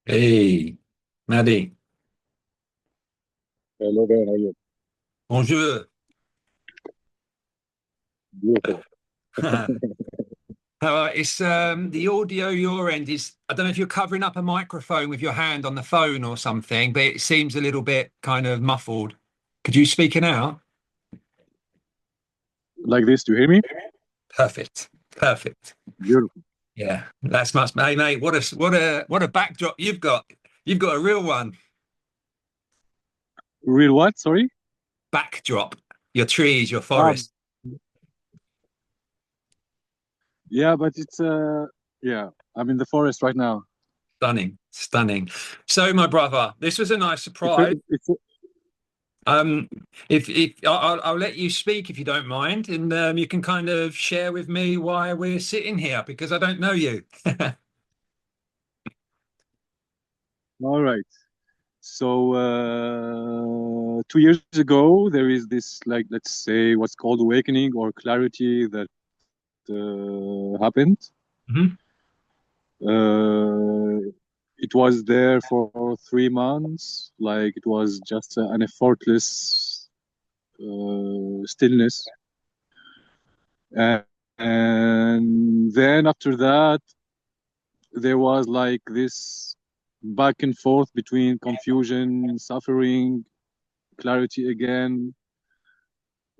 Hey, Madhi. Hello there, how are you? Bonjour. Beautiful. It's the audio your end is, I don't know if you're covering up a microphone with your hand on the phone or something, but it seems a little bit kind of muffled. Could you speak it out? Like this, do you hear me? Perfect. Perfect. Beautiful. Yeah, that's much. Hey, mate, what a backdrop you've got. You've got a real one. Real what? Sorry? Backdrop. Your trees, your Um, forest. yeah, but yeah, I'm in the forest right now. Stunning, stunning. So, my brother, this was a nice It's a, surprise. it's a, Um, if I'll let you speak if you don't mind, and you can kind of share with me why we're sitting here because I don't know you. all right. So, 2 years ago, there is this, like, let's say, what's called awakening or clarity that happened. Mhm. Uh, it was there for 3 months. Like, it was just an effortless stillness. And, and then after that, there was like this back and forth between confusion, suffering, clarity again,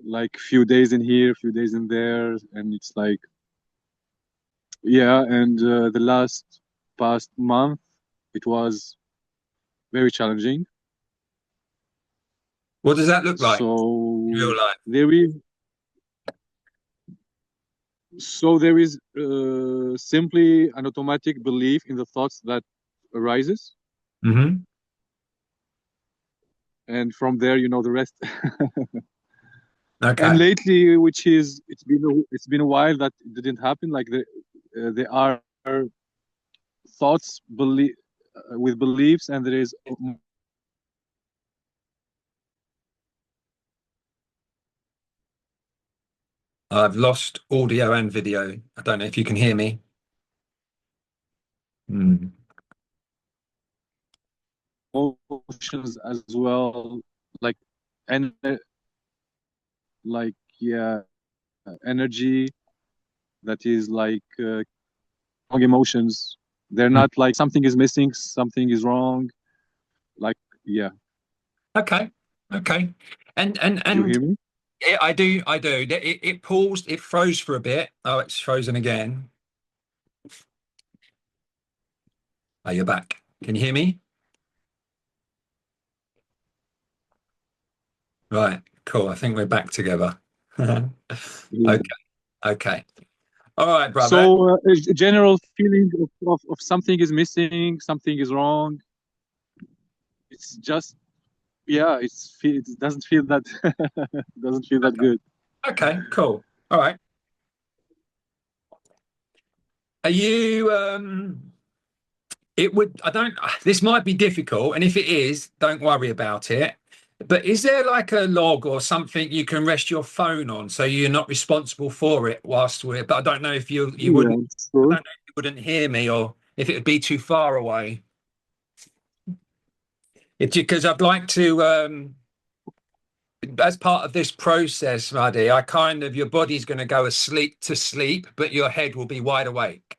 like few days in here, few days in there. And it's like, yeah. And the last past month, it was very challenging. What does that look like in So real life? there is, simply an automatic belief in the thoughts that arises. Hmm. And from there, the rest. And Okay. lately, which is it's been a while that it didn't happen. Like there are thoughts with beliefs, and there is I've lost audio and video. I don't know if you can hear me. Hmm. emotions as well, like and like yeah, energy that is like strong emotions. They're Mm. not like something is missing, something is wrong. Like yeah, Okay. Okay. And and do you and hear me? yeah, I do. It paused. It froze for a bit. Oh, it's frozen again. Oh, you're back. Can you hear me? Right, cool. I think we're back together. Yeah. Okay, okay. All right, brother. So a general feeling of something is missing, something is wrong. It's just yeah, it doesn't feel that doesn't feel that good. Okay, cool. All right. Are you it would I don't this might be difficult, and if it is, don't worry about it. But is there like a log or something you can rest your phone on so you're not responsible for it whilst we're but I don't know if you Yeah, wouldn't I sure. don't know if you wouldn't hear me or if it would be too far away. It's because I'd like to as part of this process, Madhi, I kind of your body's going to go asleep to sleep, but your head will be wide awake.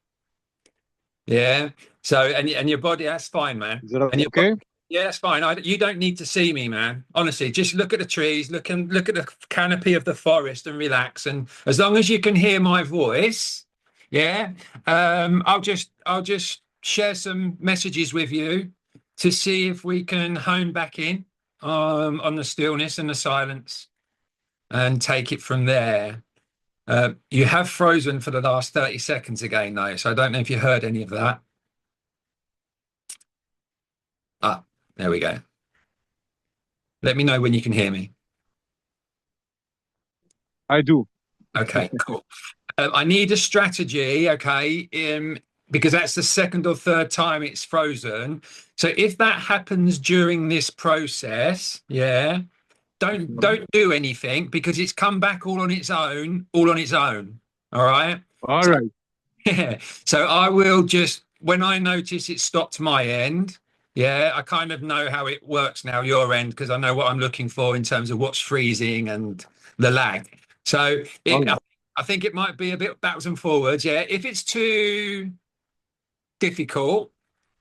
Yeah. So and your body, that's fine, man. Is that And your body, okay? yeah, that's fine. You don't need to see me, man. Honestly, just look at the trees, look at the canopy of the forest, and relax. And as long as you can hear my voice, yeah, I'll just share some messages with you to see if we can hone back in on the stillness and the silence and take it from there. You have frozen for the last 30 seconds again, though, so I don't know if you heard any of that. Ah, there we go. Let me know when you can hear me. I do. Okay, cool. I need a strategy, okay, because that's the second or third time it's frozen. So if that happens during this process, yeah, don't do anything because it's come back all on its own, all on its own. All right. All So right. yeah, so I will just when I notice it stopped my end, yeah, I kind of know how it works now, your end, because I know what I'm looking for in terms of what's freezing and the lag. So All right. I think it might be a bit backwards and forwards. Yeah. If it's too difficult,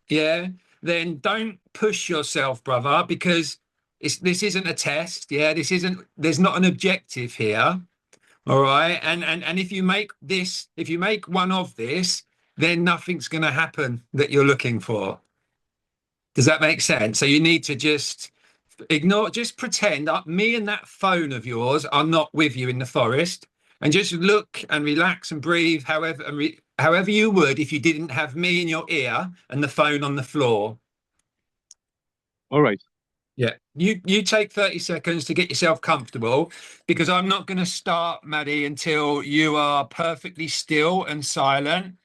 yeah, then don't push yourself, brother, because this isn't a test. Yeah. There's not an objective here. All right. And if you make one of this, then nothing's going to happen that you're looking for. Does that make sense? So you need to just ignore, just pretend that me and that phone of yours are not with you in the forest, and just look and relax and breathe however you would if you didn't have me in your ear and the phone on the floor. All right. Yeah. You take 30 seconds to get yourself comfortable, because I'm not going to start, Maddie, until you are perfectly still and silent.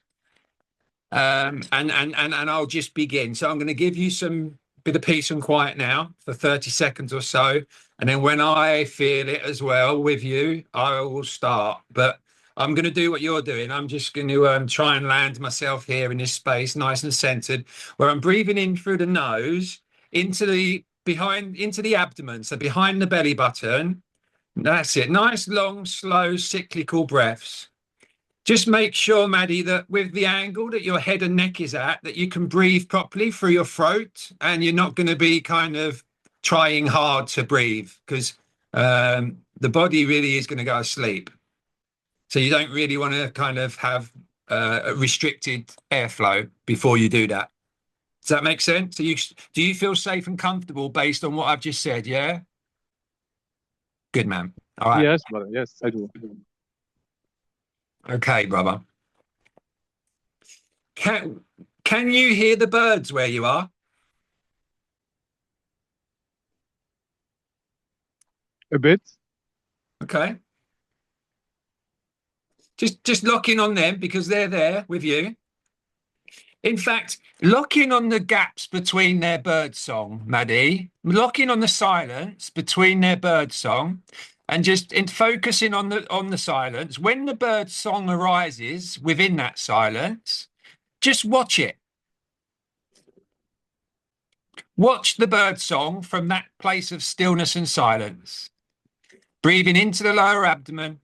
And I'll just begin. So I'm going to give you some bit of peace and quiet now for 30 seconds or so. And then when I feel it as well with you, I will start. But I'm going to do what you're doing. I'm just going to try and land myself here in this space, nice and centered, where I'm breathing in through the nose into the abdomen. So behind the belly button. That's it. Nice, long, slow, cyclical breaths. Just make sure, Maddie, that with the angle that your head and neck is at, that you can breathe properly through your throat, and you're not going to be kind of trying hard to breathe, because the body really is going to go asleep. So you don't really want to kind of have a restricted airflow before you do that. Does that make sense? Do you feel safe and comfortable based on what I've just said? Yeah. Good, man. All right. Yes, brother. Yes, I do. Okay, brother. Can you hear the birds where you are? A bit. Okay. Just lock in on them because they're there with you. In fact, lock in on the gaps between their bird song, Madhi. Lock in on the silence between their bird song, and just in focusing on the silence. When the bird song arises within that silence, just watch it. Watch the bird song from that place of stillness and silence. Breathing into the lower abdomen,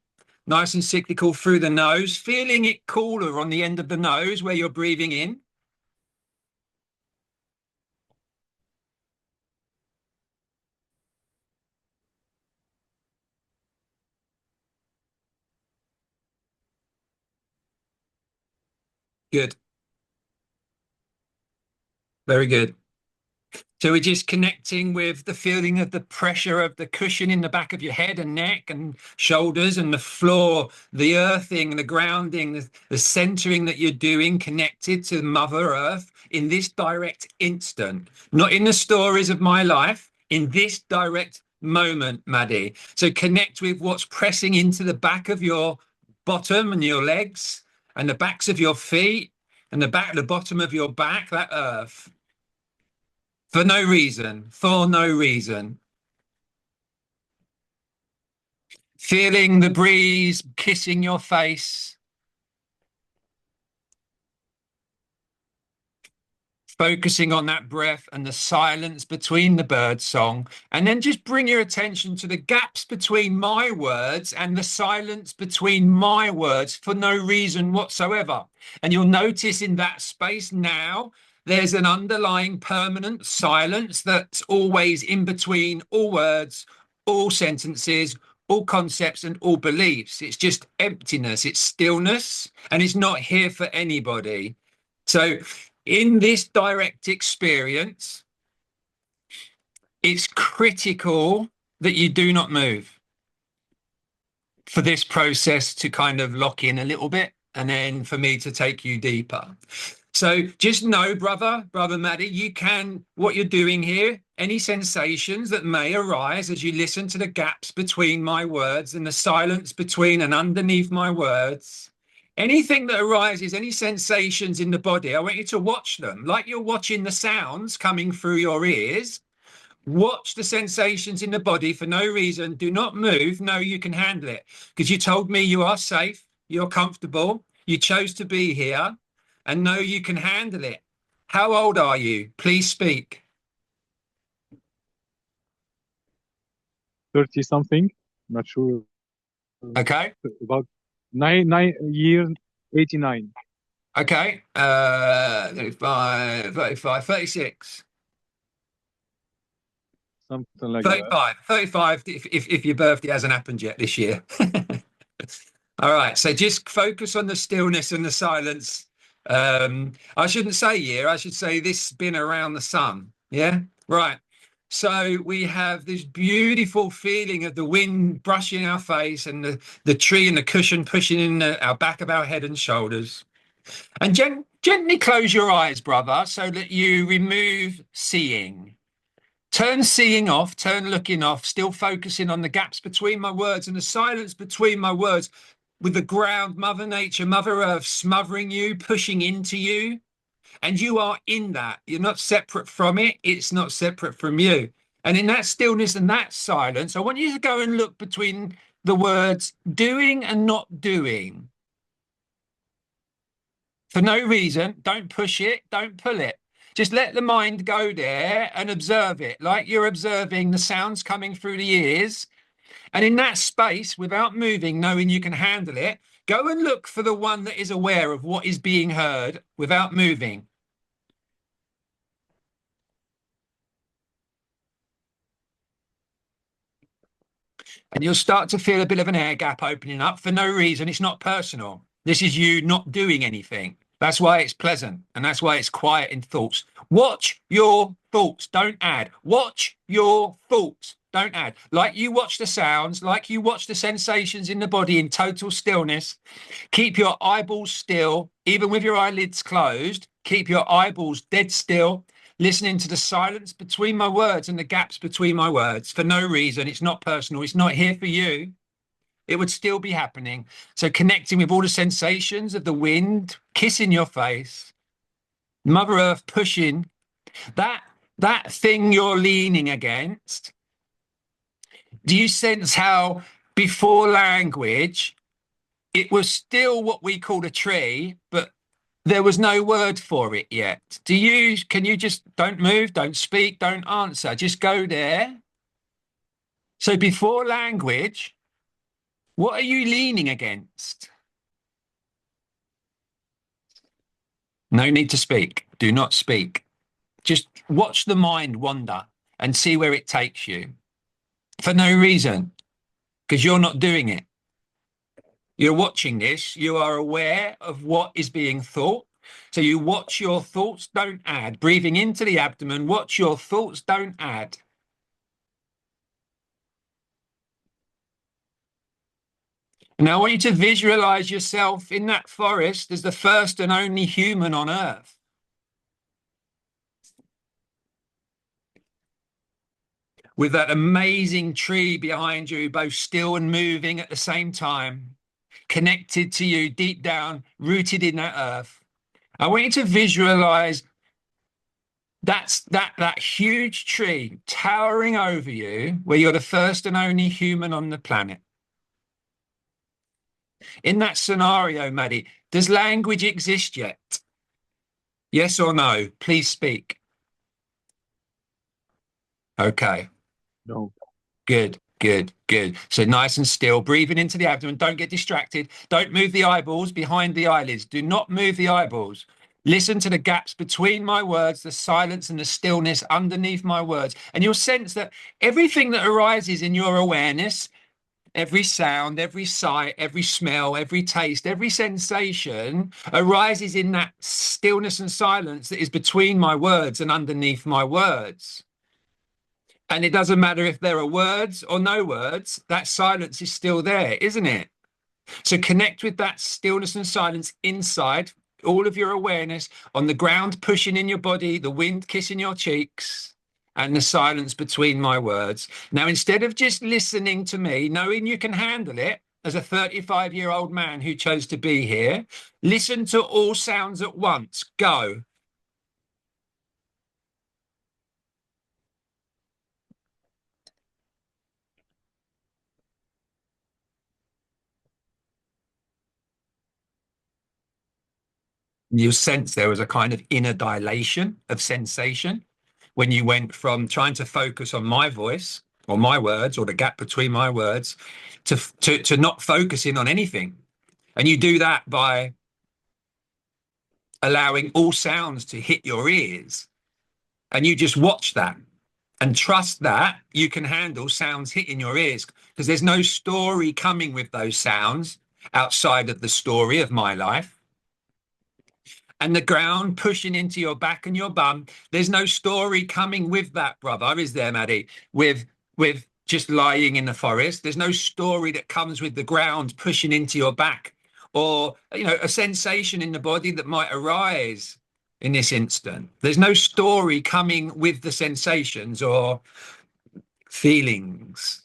nice and cyclical through the nose, feeling it cooler on the end of the nose where you're breathing in. Good. Very good. So we're just connecting with the feeling of the pressure of the cushion in the back of your head and neck and shoulders, and the floor, the earthing, the grounding, the centering that you're doing, connected to Mother Earth in this direct instant, not in the stories of my life, in this direct moment, Madhi. So connect with what's pressing into the back of your bottom and your legs and the backs of your feet and the bottom of your back, that earth. For no reason, for no reason. Feeling the breeze kissing your face. Focusing on that breath and the silence between the bird song. And then just bring your attention to the gaps between my words and the silence between my words for no reason whatsoever. And you'll notice in that space now, there's an underlying permanent silence that's always in between all words, all sentences, all concepts, and all beliefs. It's just emptiness, it's stillness, and it's not here for anybody. So in this direct experience, it's critical that you do not move for this process to kind of lock in a little bit, and then for me to take you deeper. So just know, brother Madhi, what you're doing here, any sensations that may arise as you listen to the gaps between my words and the silence between and underneath my words, anything that arises, any sensations in the body, I want you to watch them like you're watching the sounds coming through your ears. Watch the sensations in the body for no reason. Do not move. No, you can handle it, because you told me you are safe, you're comfortable, you chose to be here. and know you can handle it. How old are you? Please speak. 30 something, not sure, Okay. about 9 years, 89, Okay. 35, 35, 36. something like that. 35 if your birthday hasn't happened yet this year. All right, so just focus on the stillness and the silence. I shouldn't say year, I should say this spin around the sun. Yeah, right. So we have this beautiful feeling of the wind brushing our face and the tree and the cushion pushing in our back of our head and shoulders. And gently close your eyes, brother, so that you remove seeing. Turn seeing off, turn looking off, still focusing on the gaps between my words and the silence between my words, with the ground, Mother Nature, Mother Earth smothering you, pushing into you. And you are in that. You're not separate from it. It's not separate from you. And in that stillness and that silence, I want you to go and look between the words doing and not doing. For no reason, don't push it, don't pull it. Just let the mind go there and observe it, like you're observing the sounds coming through the ears. And in that space, without moving, knowing you can handle it, go and look for the one that is aware of what is being heard without moving. And you'll start to feel a bit of an air gap opening up for no reason. It's not personal. This is you not doing anything. That's why it's pleasant. And that's why it's quiet in thoughts. Watch your thoughts. Don't add. Watch your thoughts. Don't add. Like you watch the sounds, like you watch the sensations in the body in total stillness. Keep your eyeballs still, even with your eyelids closed. Keep your eyeballs dead still, listening to the silence between my words and the gaps between my words for no reason. It's not personal. It's not here for you. It would still be happening. So connecting with all the sensations of the wind kissing your face, Mother Earth pushing that thing you're leaning against. Do you sense how before language, it was still what we call a tree, but there was no word for it yet? Can you just don't move, don't speak, don't answer, just go there? So before language, what are you leaning against? No need to speak. Do not speak. Just watch the mind wander and see where it takes you for no reason, because you're not doing it. You're watching this. You are aware of what is being thought. So you watch your thoughts, don't add. Breathing into the abdomen, watch your thoughts, don't add. Now I want you to visualize yourself in that forest as the first and only human on Earth. With that amazing tree behind you, both still and moving at the same time, connected to you deep down, rooted in that earth. I want you to visualize that huge tree towering over you, where you're the first and only human on the planet. In that scenario, Madhi, does language exist yet? Yes or no? Please speak. Okay. No. Good, good, good. So nice and still, breathing into the abdomen. Don't get distracted. Don't move the eyeballs behind the eyelids. Do not move the eyeballs. Listen to the gaps between my words, the silence and the stillness underneath my words. And you'll sense that everything that arises in your awareness, every sound, every sight, every smell, every taste, every sensation arises in that stillness and silence that is between my words and underneath my words. And it doesn't matter if there are words or no words, that silence is still there, isn't it? So connect with that stillness and silence inside, all of your awareness on the ground pushing in your body, the wind kissing your cheeks, and the silence between my words. Now, instead of just listening to me, knowing you can handle it as a 35-year-old man who chose to be here, listen to all sounds at once. Go. You sense there was a kind of inner dilation of sensation when you went from trying to focus on my voice or my words or the gap between my words to not focusing on anything. And you do that by allowing all sounds to hit your ears. And you just watch that and trust that you can handle sounds hitting your ears, because there's no story coming with those sounds outside of the story of my life. And the ground pushing into your back and your bum, there's no story coming with that, brother, is there, Madhi? With just lying in the forest, there's no story that comes with the ground pushing into your back, or a sensation in the body that might arise in this instant. There's no story coming with the sensations or feelings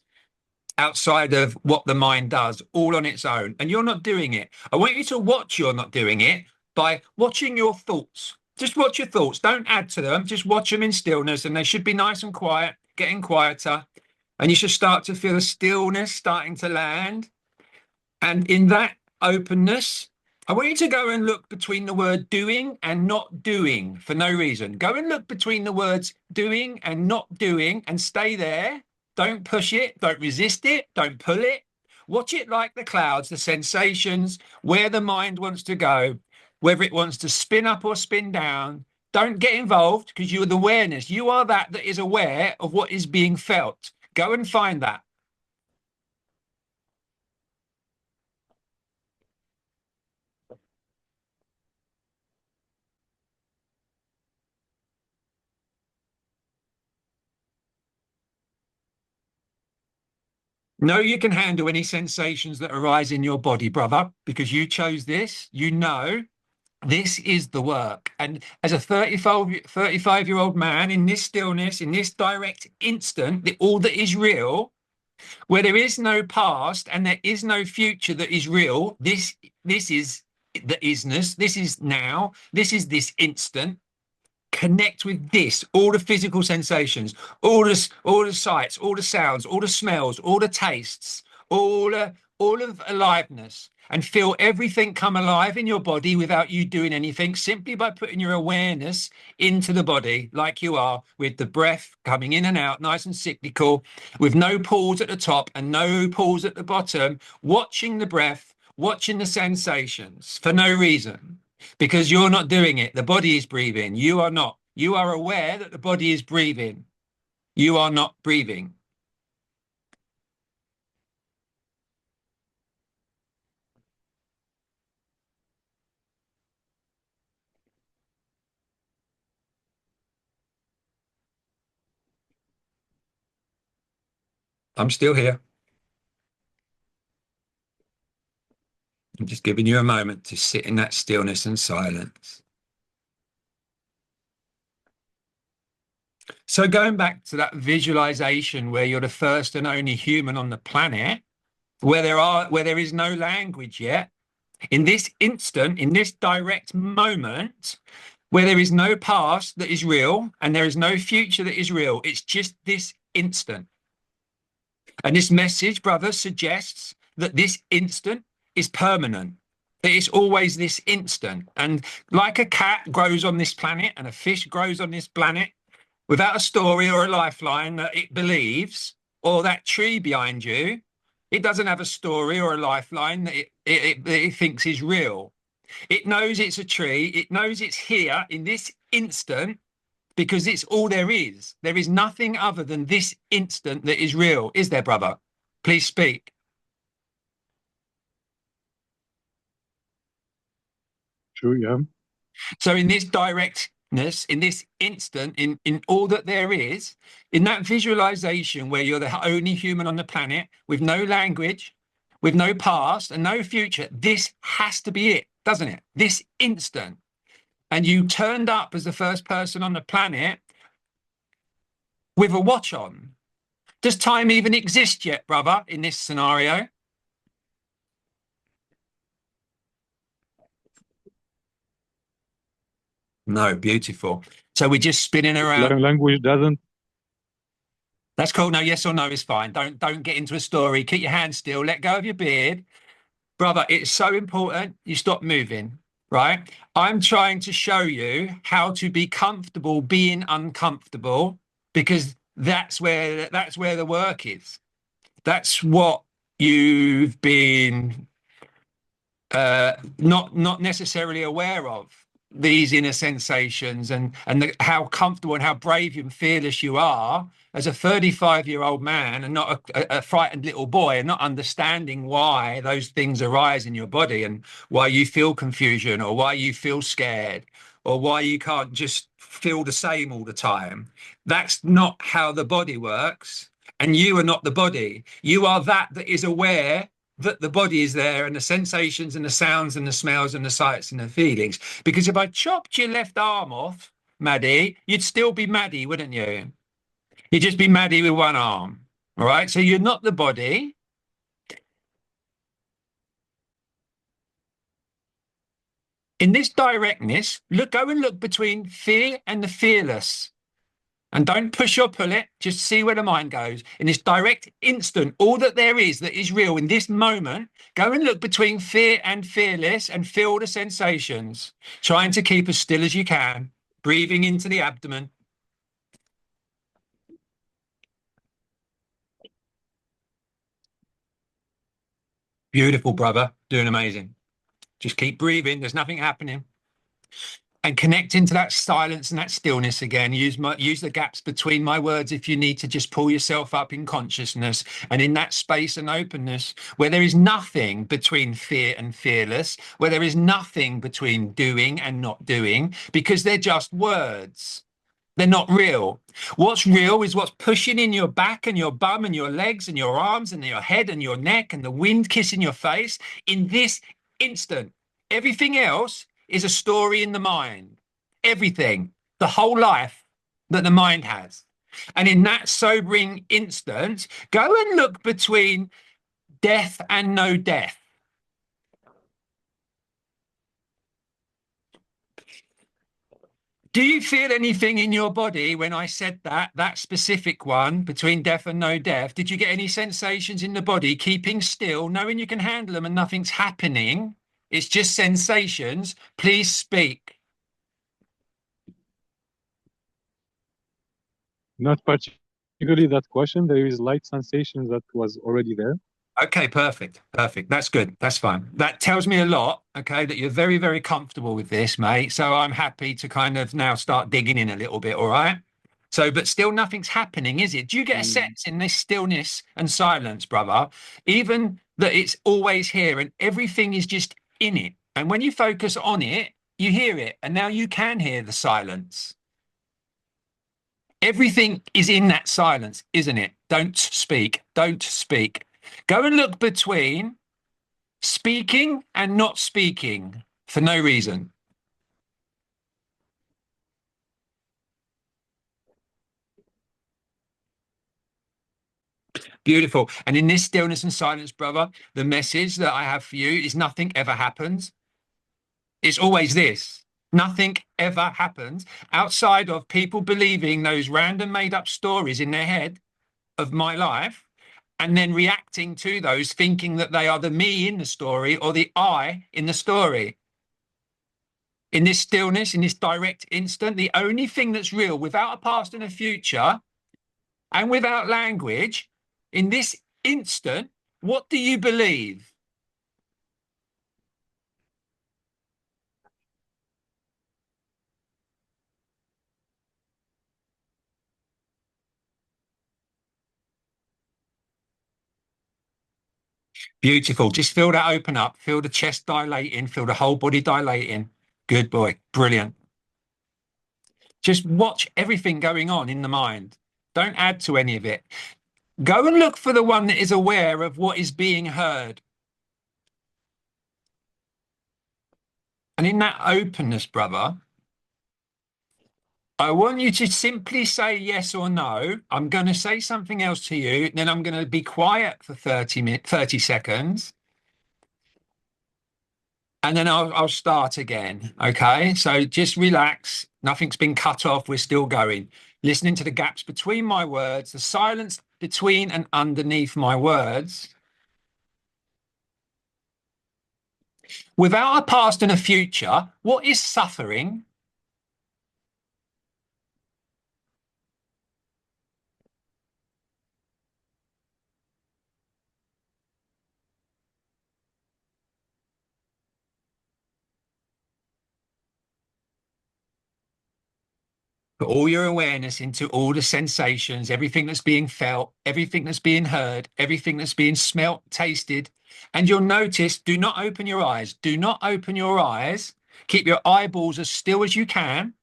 outside of what the mind does all on its own. And you're not doing it. I want you to watch you're not doing it by watching your thoughts. Just watch your thoughts. Don't add to them. Just watch them in stillness, and they should be nice and quiet, getting quieter. And you should start to feel a stillness starting to land. And in that openness, I want you to go and look between the word doing and not doing for no reason. Go and look between the words doing and not doing and stay there. Don't push it. Don't resist it. Don't pull it. Watch it like the clouds, the sensations, where the mind wants to go, whether it wants to spin up or spin down. Don't get involved, because you are the awareness. You are that is aware of what is being felt. Go and find that. No, you can handle any sensations that arise in your body, brother, because you chose this. You know this is the work. And as a 35-year-old man in this stillness, in this direct instant, all that is real, where there is no past and there is no future that is real, this is the isness, this is now, this is this instant. Connect with this, all the physical sensations, all the sights, all the sounds, all the smells, all the tastes, all of aliveness, and feel everything come alive in your body without you doing anything, simply by putting your awareness into the body like you are, with the breath coming in and out, nice and cyclical, with no pause at the top and no pause at the bottom, watching the breath, watching the sensations for no reason. Because you're not doing it. The body is breathing. You are not. You are aware that the body is breathing. You are not breathing. I'm still here. I'm just giving you a moment to sit in that stillness and silence. So going back to that visualization where you're the first and only human on the planet, where there is no language yet, in this instant, in this direct moment, where there is no past that is real and there is no future that is real, it's just this instant. And this message, brother, suggests that this instant is permanent. It is always this instant. And like a cat grows on this planet and a fish grows on this planet without a story or a lifeline that it believes, or that tree behind you, it doesn't have a story or a lifeline that it thinks is real. It knows it's a tree. It knows it's here in this instant, because it's all there is. There is nothing other than this instant that is real. Is there, brother? Please speak. Sure, yeah. So in this directness, in this instant, in all that there is, in that visualization where you're the only human on the planet with no language, with no past and no future, this has to be it, doesn't it? This instant. And you turned up as the first person on the planet with a watch on. Does time even exist yet, brother, in this scenario? No, beautiful. So we're just spinning around. Language doesn't. That's cool. No, yes or no is fine. Don't get into a story. Keep your hands still. Let go of your beard. Brother, it's so important you stop moving. right? I'm trying to show you how to be comfortable being uncomfortable because that's where the work is. That's what you've been not necessarily aware of, these inner sensations and how comfortable and how brave and fearless you are as a 35-year-old man and not a frightened little boy, and not understanding why those things arise in your body and why you feel confusion or why you feel scared or why you can't just feel the same all the time. That's not how the body works. And you are not the body. You are that is aware that the body is there, and the sensations and the sounds and the smells and the sights and the feelings. Because if I chopped your left arm off, Maddy, you'd still be Maddy, wouldn't you? You'd just be Maddy with one arm. All right. So you're not the body. In this directness, go and look between fear and the fearless. And don't push or pull it, just see where the mind goes. In this direct instant, all that there is that is real in this moment, go and look between fear and fearless and feel the sensations, trying to keep as still as you can, breathing into the abdomen. Beautiful, brother. Doing amazing. Just keep breathing. There's nothing happening. And connect into that silence and that stillness again. Use the gaps between my words if you need to just pull yourself up in consciousness and in that space and openness where there is nothing between fear and fearless, where there is nothing between doing and not doing, because they're just words. They're not real. What's real is what's pushing in your back and your bum and your legs and your arms and your head and your neck and the wind kissing your face in this instant. Everything else is a story in the mind. Everything, the whole life that the mind has. And in that sobering instant, go and look between death and no death. Do you feel anything in your body when I said that specific one between death and no death? Did you get any sensations in the body, keeping still, knowing you can handle them and nothing's happening? It's just sensations. Please speak. Not particularly that question. There is light sensation that was already there. Okay, perfect. Perfect. That's good. That's fine. That tells me a lot, okay, that you're very, very comfortable with this, mate. So I'm happy to kind of now start digging in a little bit, all right? So, but still nothing's happening, is it? Do you get a sense in this stillness and silence, brother, even that it's always here and everything is just in it? And when you focus on it, you hear it. And now you can hear the silence. Everything is in that silence, isn't it? Don't speak. Don't speak. Go and look between speaking and not speaking for no reason. Beautiful. And in this stillness and silence, brother, the message that I have for you is nothing ever happens. It's always this. Nothing ever happens outside of people believing those random made up stories in their head of my life and then reacting to those, thinking that they are the me in the story or the I in the story. In this stillness, in this direct instant, the only thing that's real without a past and a future and without language, in this instant, what do you believe? Beautiful. Just feel that open up. Feel the chest dilating. Feel the whole body dilating. Good boy. Brilliant. Just watch everything going on in the mind. Don't add to any of it. Go and look for the one that is aware of what is being heard. And in that openness, brother, I want you to simply say yes or no. I'm going to say something else to you, then I'm going to be quiet for 30 seconds. And then I'll start again. Okay. So just relax. Nothing's been cut off. We're still going. Listening to the gaps between my words, the silence between and underneath my words. Without a past and a future, what is suffering? Put all your awareness into all the sensations, everything that's being felt, everything that's being heard, everything that's being smelt, tasted. And you'll notice, do not open your eyes. Do not open your eyes. Keep your eyeballs as still as you can.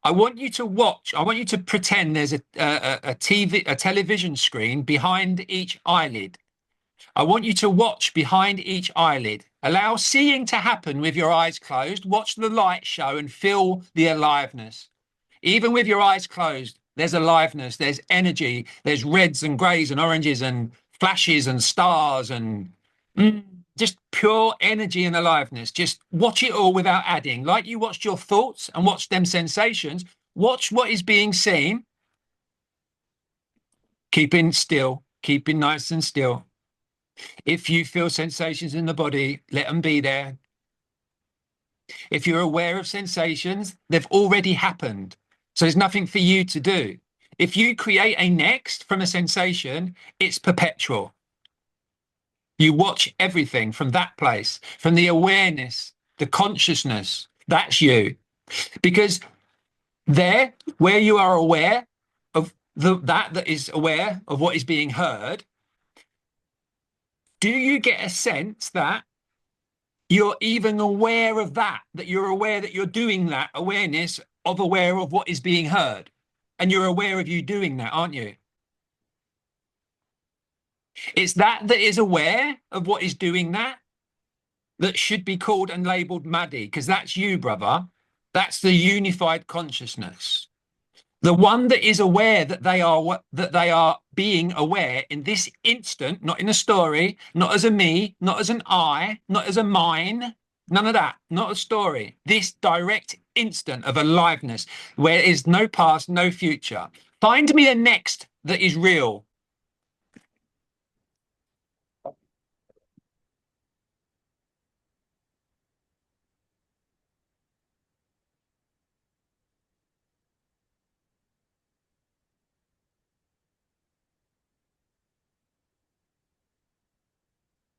I want you to watch. I want you to pretend there's a television screen behind each eyelid. I want you to watch behind each eyelid. Allow seeing to happen with your eyes closed. Watch the light show and feel the aliveness. Even with your eyes closed, there's aliveness, there's energy, there's reds and greys and oranges and flashes and stars and just pure energy and aliveness. Just watch it all without adding. Like you watched your thoughts and watched them sensations, watch what is being seen, keeping still, keeping nice and still. If you feel sensations in the body, let them be there. If you're aware of sensations, they've already happened. So there's nothing for you to do. If you create a next from a sensation, it's perpetual. You watch everything from that place, from the awareness, the consciousness. That's you. Because there, where you are aware of that is aware of what is being heard, do you get a sense that you're even aware of that you're aware that you're doing that awareness of aware of what is being heard? And you're aware of you doing that, aren't you? It's that is aware of what is doing that should be called and labeled Madhi, because that's you, brother. That's the unified consciousness. The one that is aware that they are being aware in this instant, not in a story, not as a me, not as an I, not as a mine, none of that, not a story. This direct instant of aliveness where there is no past, no future. Find me a next that is real.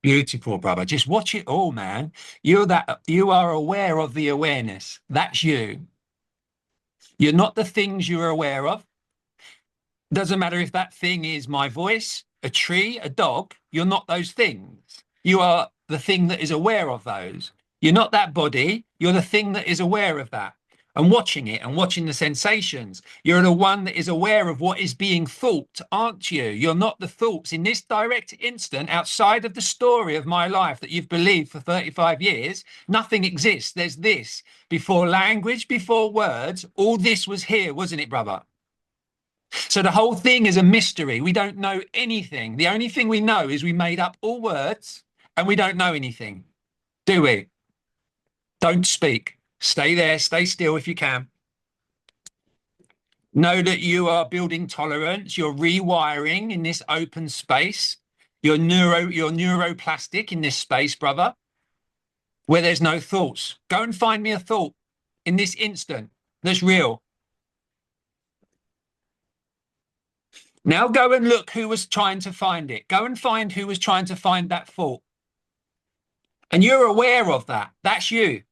Beautiful, brother. Just watch it all, man. You are aware of the awareness. That's you. You're not the things you're aware of. Doesn't matter if that thing is my voice, a tree, a dog. You're not those things. You are the thing that is aware of those. You're not that body. You're the thing that is aware of that and watching it and watching the sensations. You're the one that is aware of what is being thought, aren't you? You're not the thoughts in this direct instant outside of the story of my life that you've believed for 35 years. Nothing exists. There's this. Before language, before words, all this was here, wasn't it, brother? So the whole thing is a mystery. We don't know anything. The only thing we know is we made up all words and we don't know anything, do we? Don't speak. Stay there. Stay still if you can. Know that you are building tolerance. You're rewiring in this open space. You're neuroplastic in this space, brother, where there's no thoughts. Go and find me a thought in this instant that's real. Now go and look who was trying to find it. Go and find who was trying to find that thought. And you're aware of that. That's you.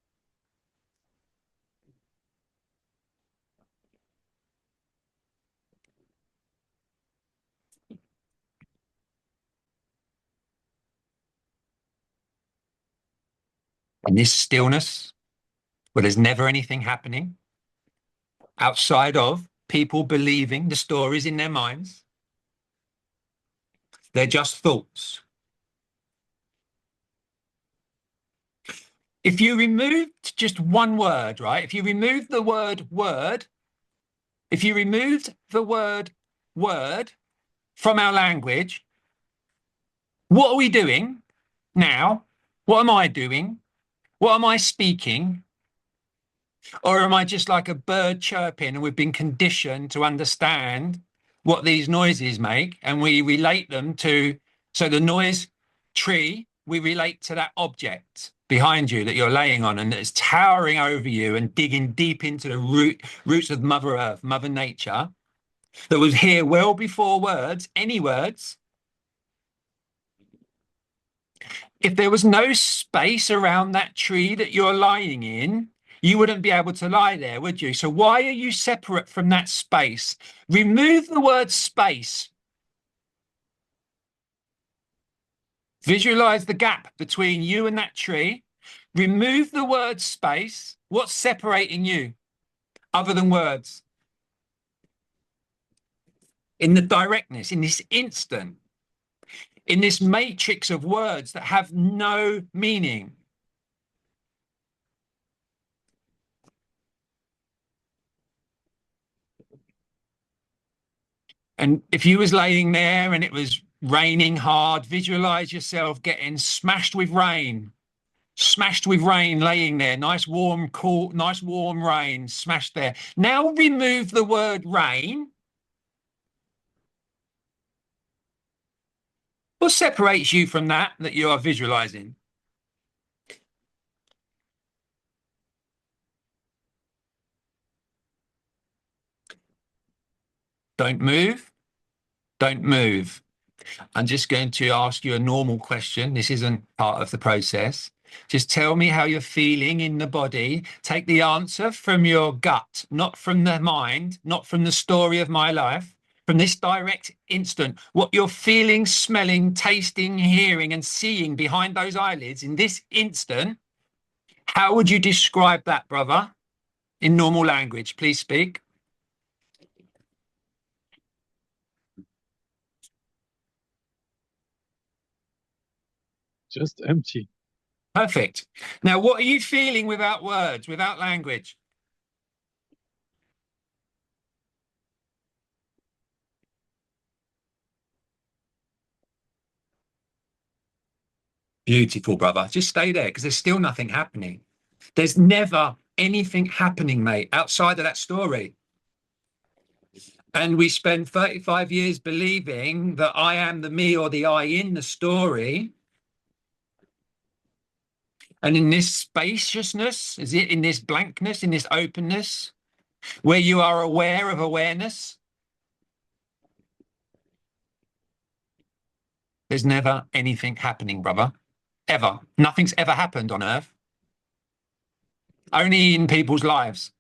In this stillness, where there's never anything happening outside of people believing the stories in their minds, they're just thoughts. If you removed just one word, right? If you removed the word word, if you removed the word word from our language, what are we doing now? What am I doing? What am I speaking? Or am I just like a bird chirping and we've been conditioned to understand what these noises make and we relate them to, so the noise tree, we relate to that object behind you that you're laying on and that's towering over you and digging deep into the roots of Mother Earth, Mother Nature, that was here well before words, any words. If there was no space around that tree that you're lying in, you wouldn't be able to lie there, would you? So why are you separate from that space? Remove the word space. Visualize the gap between you and that tree. Remove the word space. What's separating you other than words? In the directness, in this instant, in this matrix of words that have no meaning. And if you was laying there and it was raining hard, visualize yourself getting smashed with rain, laying there, nice warm, cool, nice warm rain, smashed there. Now remove the word rain. What separates you from that you are visualizing? Don't move. Don't move. I'm just going to ask you a normal question. This isn't part of the process. Just tell me how you're feeling in the body. Take the answer from your gut, not from the mind, not from the story of my life, from this direct instant. What you're feeling, smelling, tasting, hearing, and seeing behind those eyelids in this instant. How would you describe that, brother? In normal language, please speak. Just empty. Perfect. Now, what are you feeling without words, without language? Beautiful, brother. Just stay there because there's still nothing happening. There's never anything happening, mate, outside of that story. And we spend 35 years believing that I am the me or the I in the story. And in this spaciousness, is it in this blankness, in this openness, where you are aware of awareness, there's never anything happening, brother. Ever. Nothing's ever happened on Earth. Only in people's lives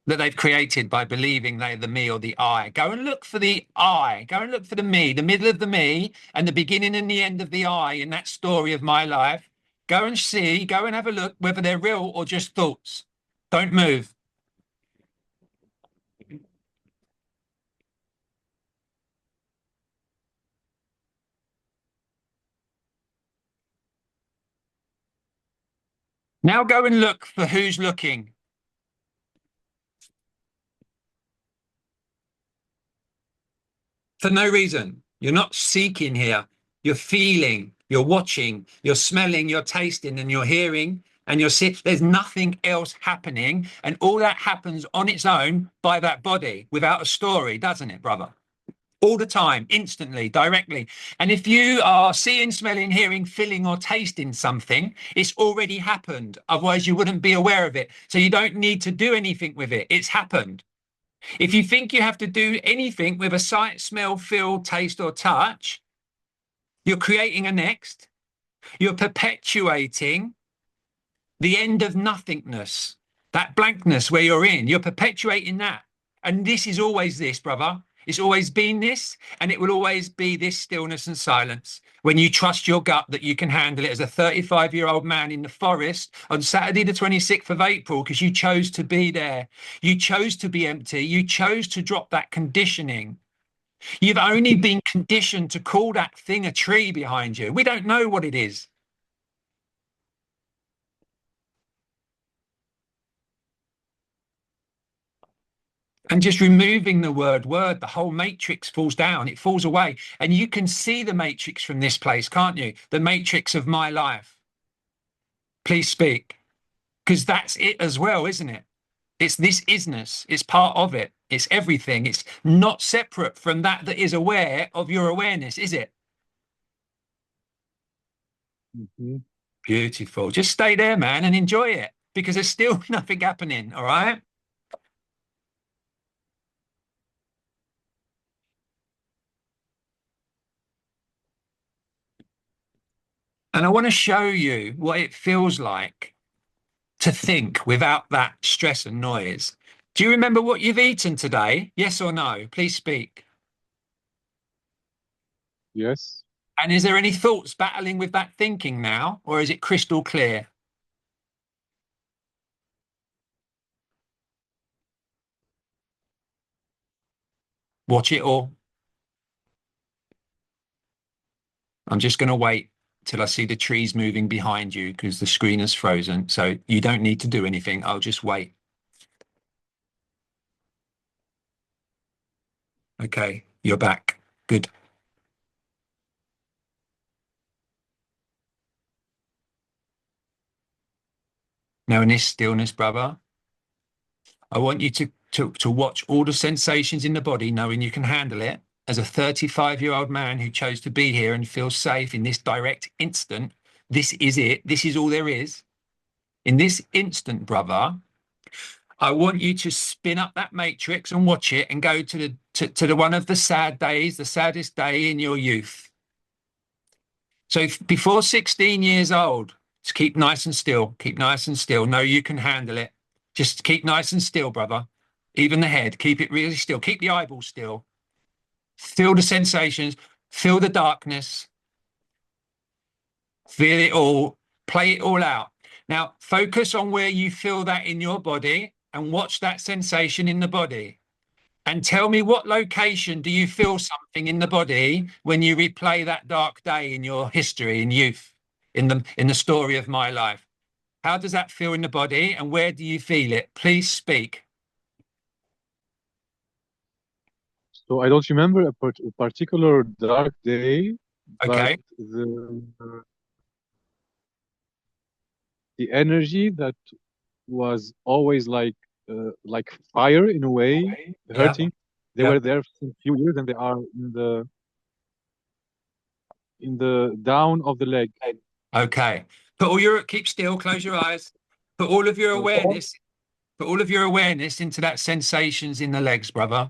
that they've created by believing they're the me or the I. Go and look for the I. Go and look for the me, the middle of the me, and the beginning and the end of the I in that story of my life. Go and see, go and have a look whether they're real or just thoughts. Don't move. Now go and look for who's looking. For no reason. You're not seeking here. You're feeling, you're watching, you're smelling, you're tasting, and you're hearing, and you're sitting. There's nothing else happening. And all that happens on its own by that body without a story, doesn't it, brother? All the time, instantly, directly. And if you are seeing, smelling, hearing, feeling, or tasting something, it's already happened. Otherwise, you wouldn't be aware of it. So you don't need to do anything with it. It's happened. If you think you have to do anything with a sight, smell, feel, taste, or touch, you're creating a next. You're perpetuating the end of nothingness, that blankness where you're in. You're perpetuating that. And this is always this, brother. It's always been this, and it will always be this stillness and silence. When you trust your gut that you can handle it as a 35-year-old man in the forest on Saturday, the 26th of April, because you chose to be there. You chose to be empty. You chose to drop that conditioning. You've only been conditioned to call that thing a tree behind you. We don't know what it is. And just removing the word, the whole matrix falls down, it falls away. And you can see the matrix from this place, can't you? The matrix of my life. Please speak. Because that's it as well, isn't it? It's this isness. It's part of it. It's everything. It's not separate from that is aware of your awareness, is it? Mm-hmm. Beautiful. Just stay there, man, and enjoy it because there's still nothing happening. All right. And I want to show you what it feels like to think without that stress and noise. Do you remember what you've eaten today? Yes or no? Please speak. Yes. And is there any thoughts battling with that thinking now, or is it crystal clear? Watch it all. I'm just going to wait till I see the trees moving behind you because the screen is frozen. So you don't need to do anything. I'll just wait. Okay, you're back. Good. Now in this stillness, brother, I want you to watch all the sensations in the body, knowing you can handle it. As a 35-year-old man who chose to be here and feel safe in this direct instant, this is it. This is all there is. In this instant, brother, I want you to spin up that matrix and watch it and go to the one of the sad days, the saddest day in your youth. So before 16 years old, just keep nice and still. Keep nice and still. Know you can handle it. Just keep nice and still, brother. Even the head, keep it really still. Keep the eyeballs still. Feel the sensations. Feel the darkness. Feel it all. Play it all out. Now, focus on where you feel that in your body and watch that sensation in the body. And tell me, what location do you feel something in the body when you replay that dark day in your history in youth, in the story of my life? How does that feel in the body and where do you feel it? Please speak. So I don't remember a particular dark day, but Okay. the energy that was always like fire in a way, Yeah. hurting. They Yeah. were there for a few years, and they are in the down of the leg. Okay. Keep still, close your eyes. Put Okay. all of your awareness into that sensations in the legs, brother.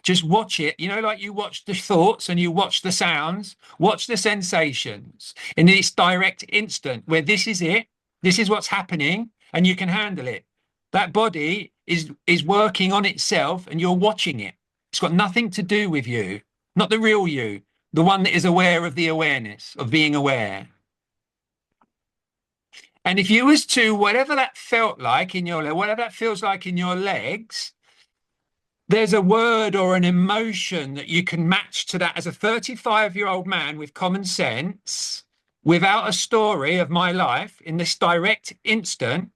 Just watch it. You know, like you watch the thoughts and you watch the sounds, watch the sensations in this direct instant where this is it. This is what's happening and you can handle it. That body is working on itself and you're watching it. It's got nothing to do with you, not the real you, the one that is aware of the awareness of being aware. And if you was to, whatever that felt like in your, whatever that feels like in your legs, there's a word or an emotion that you can match to that as a 35-year-old man with common sense, without a story of my life in this direct instant.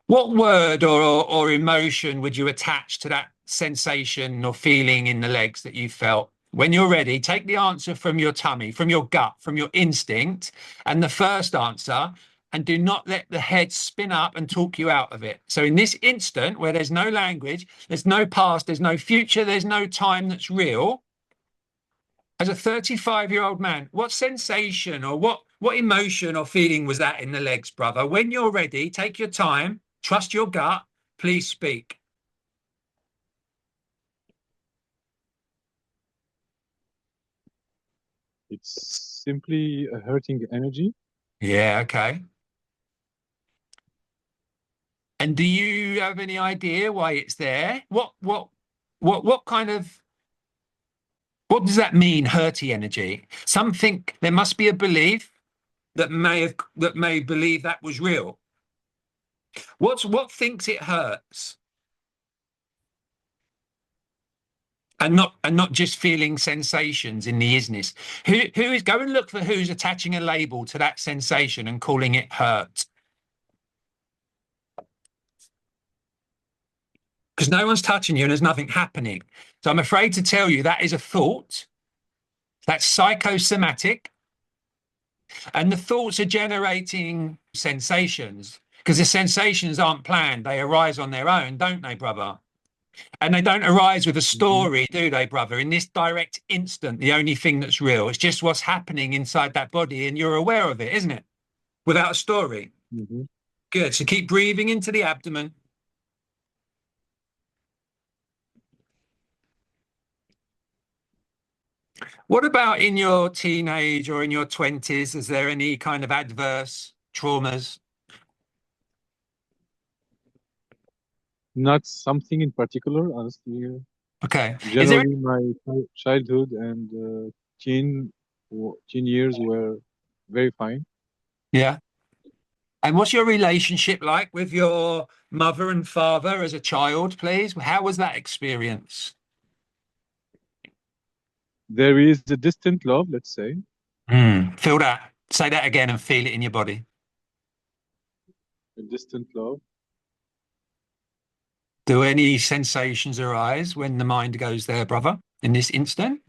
What word or emotion would you attach to that sensation or feeling in the legs that you felt? When you're ready, take the answer from your tummy, from your gut, from your instinct, and the first answer, and do not let the head spin up and talk you out of it. So in this instant where there's no language, there's no past, there's no future, there's no time that's real, as a 35-year-old man, what sensation or what emotion or feeling was that in the legs, brother? When you're ready, take your time, trust your gut, please speak. It's simply a hurting energy. Yeah, okay. And do you have any idea why it's there? What kind of what does that mean, hurty energy? Something there must be a belief that may believe that was real. What thinks it hurts? And not just feeling sensations in the isness. Who is go and look for who's attaching a label to that sensation and calling it hurt. Because no one's touching you and there's nothing happening. So I'm afraid to tell you that is a thought. That's psychosomatic. And the thoughts are generating sensations because the sensations aren't planned. They arise on their own, don't they, brother? And they don't arise with a Mhm. story, do they, brother? In this direct instant, the only thing that's real is just what's happening inside that body, and you're aware of it, isn't it? without a story. Mhm. Good. So keep breathing into the abdomen. What about in your teenage or in your 20s? Is there any kind of adverse traumas? Not something in particular, honestly. Okay. Is there? Generally, my childhood and teen years were very fine. Yeah. And what's your relationship like with your mother and father as a child, please? How was that experience? There is a distant love, let's say, Feel that. Say that again and feel it in your body. a distant love. Do any sensations arise when the mind goes there, brother, in this instant?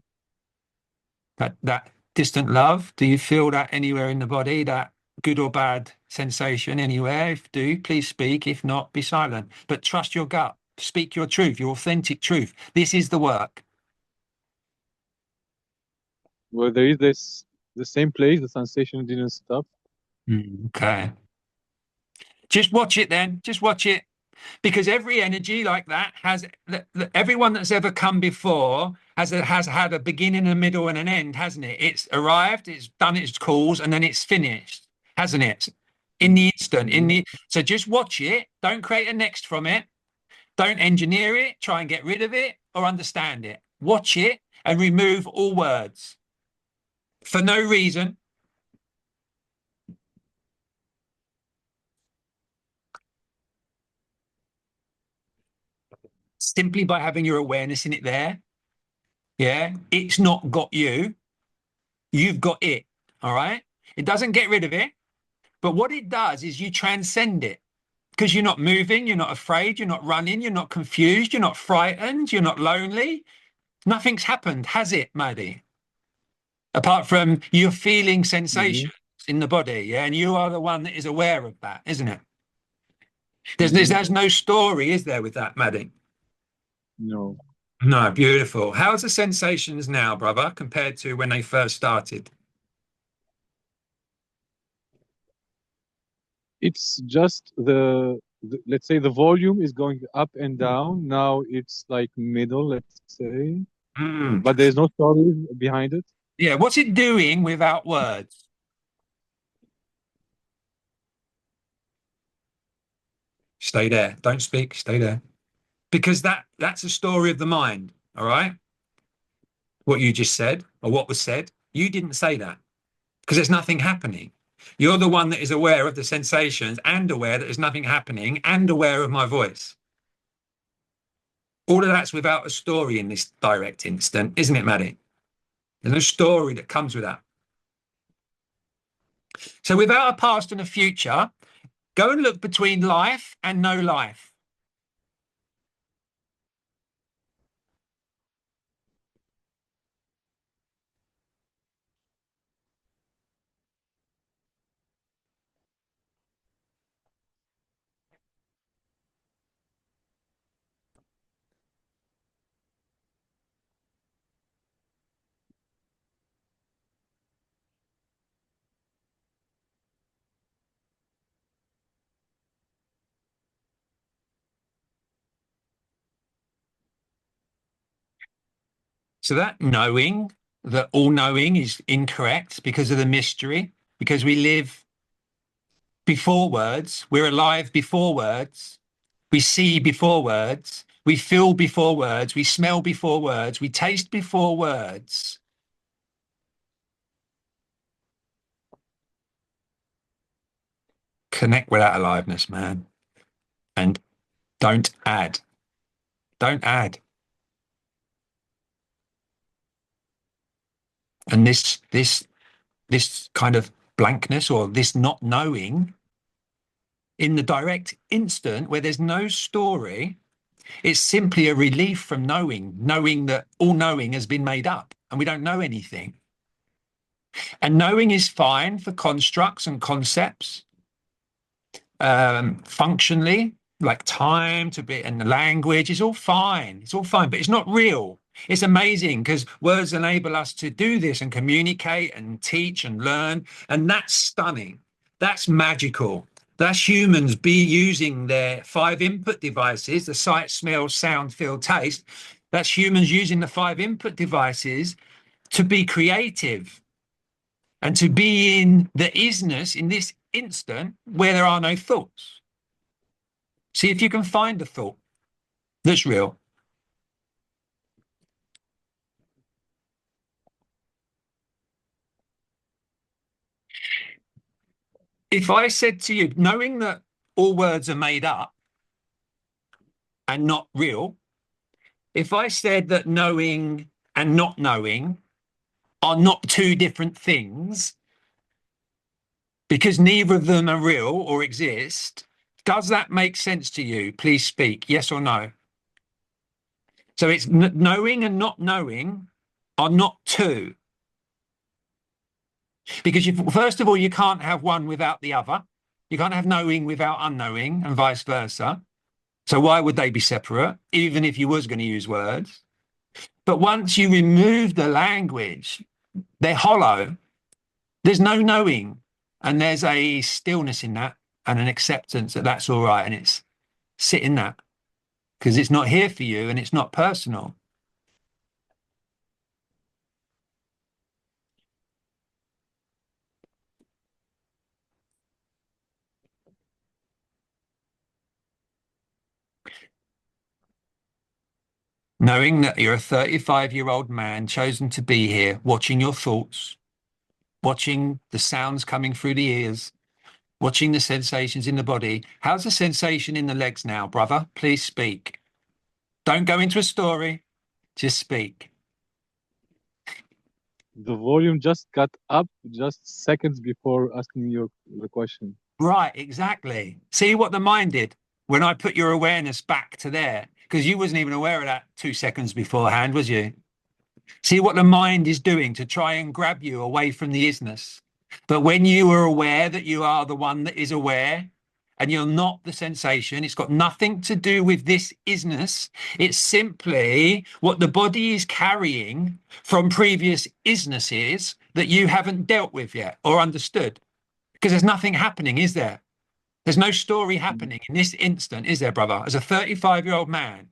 That distant love, do you feel that anywhere in the body, that good or bad sensation anywhere? If do, please speak. If not, be silent. But trust your gut. Speak your truth, your authentic truth. This is the work. Where there is the same place, the sensation didn't stop. Okay. Just watch it then. Just watch it. Because every energy like that has everyone that's ever come before has had a beginning, a middle, and an end, hasn't it? It's arrived, it's done its calls, and then it's finished, hasn't it? In the instant, in Mhm. the so just watch it. Don't create a next from it. Don't engineer it. Try and get rid of it or understand it. Watch it and remove all words for no reason. Simply by having your awareness in it there. Yeah, it's not got you. You've got it. All right. It doesn't get rid of it. But what it does is you transcend it because you're not moving, you're not afraid, you're not running, you're not confused, you're not frightened, you're not lonely. Nothing's happened, has it, Madhi? Apart from you're feeling Mhm. sensations in the body. Yeah. And you are the one that is aware of that, isn't it? Mhm. There's no story, is there, with that, Madhi? No, No, beautiful. How's the sensations now, brother, compared to when they first started? it's just let's say the volume is going up and down. Now it's like middle, let's say, Mm. but there's no story behind it. Yeah. What's it doing without words? Stay there. Don't speak. Stay there. Because that's a story of the mind. All right. What you just said or what was said, you didn't say that because there's nothing happening. You're the one that is aware of the sensations and aware that there's nothing happening and aware of my voice. All of that's without a story in this direct instant, isn't it, Maddie? There's no story that comes with that. So without a past and a future, go and look between life and no life. So that knowing that all knowing is incorrect because of the mystery, because we live before words, we're alive before words, we see before words, we feel before words, we smell before words, we taste before words. Connect with that aliveness, man. And don't add. Don't add. And this kind of blankness or this not knowing in the direct instant where there's no story, it's simply a relief from knowing that all knowing has been made up and we don't know anything. And knowing is fine for constructs and concepts, functionally, like time to be and the language is all fine. It's all fine, but it's not real. It's amazing because words enable us to do this and communicate and teach and learn. And that's stunning. That's magical. That's humans be using their 5 input devices, the sight, smell, sound, feel, taste. That's humans using the 5 input devices to be creative and to be in the isness in this instant where there are no thoughts. See if you can find a thought that's real. If I said to you, knowing that all words are made up and not real, if I said that knowing and not knowing are not two different things because neither of them are real or exist, does that make sense to you? Please speak, yes or no. So it's knowing and not knowing are not two. Because first of all, you can't have one without the other. You can't have knowing without unknowing and vice versa. So why would they be separate, even if you was going to use words? But once you remove the language, they're hollow. There's no knowing. And there's a stillness in that and an acceptance that that's all right. And it's sit in that because it's not here for you and it's not personal. Knowing that you're a 35-year-old man chosen to be here, watching your thoughts, watching the sounds coming through the ears, watching the sensations in the body. How's the sensation in the legs now, brother? Please speak. Don't go into a story, just speak. The volume just got up just seconds before asking you the question. Right, exactly. See what the mind did when I put your awareness back to there, because you wasn't even aware of that 2 seconds beforehand, was you? See what the mind is doing to try and grab you away from the isness. But when you are aware that you are the one that is aware and you're not the sensation, it's got nothing to do with this isness. It's simply what the body is carrying from previous isnesses that you haven't dealt with yet or understood. Because there's nothing happening, is there? There's no story happening in this instant, is there, brother? As a 35-year-old man,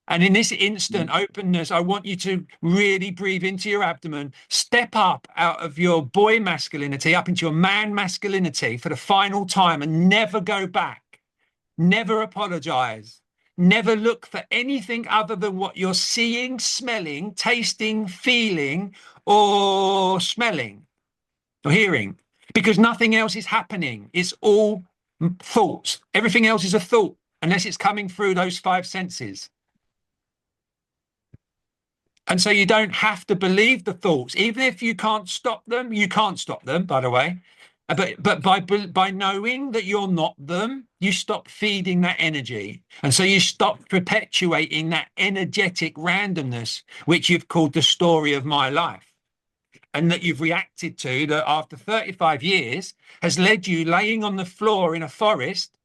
and in this instant openness, I want you to really breathe into your abdomen, step up out of your boy masculinity, up into your man masculinity for the final time and never go back. Never apologize. Never look for anything other than what you're seeing, smelling, tasting, feeling, or smelling or hearing, because nothing else is happening. It's all thoughts. Everything else is a thought unless it's coming through those 5 senses. And so you don't have to believe the thoughts, even if you can't stop them. You can't stop them, by the way. But by knowing that you're not them, you stop feeding that energy. And so you stop perpetuating that energetic randomness, which you've called the story of my life. And that you've reacted to, that after 35 years has led you laying on the floor in a forest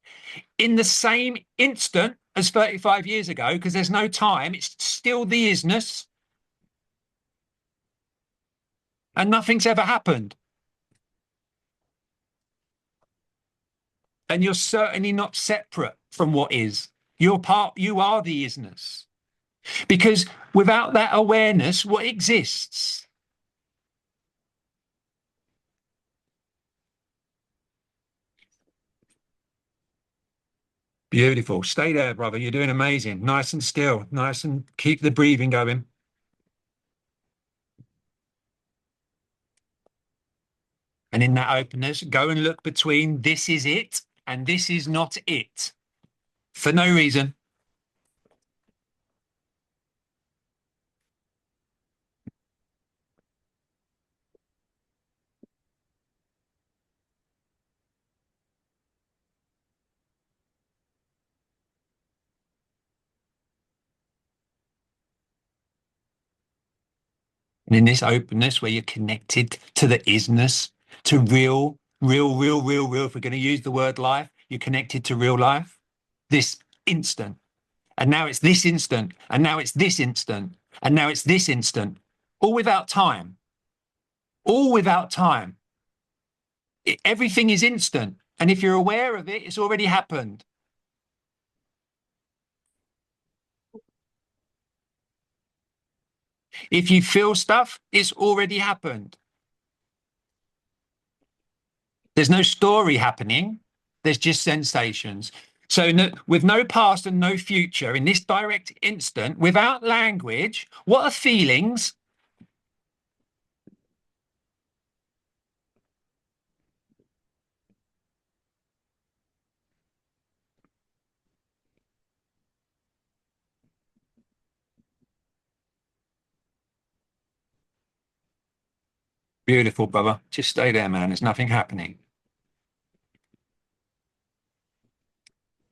in the same instant as 35 years ago, because there's no time. It's still the isness. And nothing's ever happened. And you're certainly not separate from what is. You are the isness. Because without that awareness, what exists? Beautiful. Stay there, brother. You're doing amazing. Nice and still. Nice and keep the breathing going. And in that openness, go and look between this is it and this is not it. For no reason. And in this openness where you're connected to the isness, to real, if we're going to use the word life, you're connected to real life, this instant. And now it's this instant. And now it's this instant. And now it's this instant. All without time. All without time. Everything is instant. And if you're aware of it, it's already happened. If you feel stuff, it's already happened. There's no story happening. There's just sensations. So no, with no past and no future in this direct instant, without language, what are feelings? Beautiful, brother. Just stay there, man. There's nothing happening.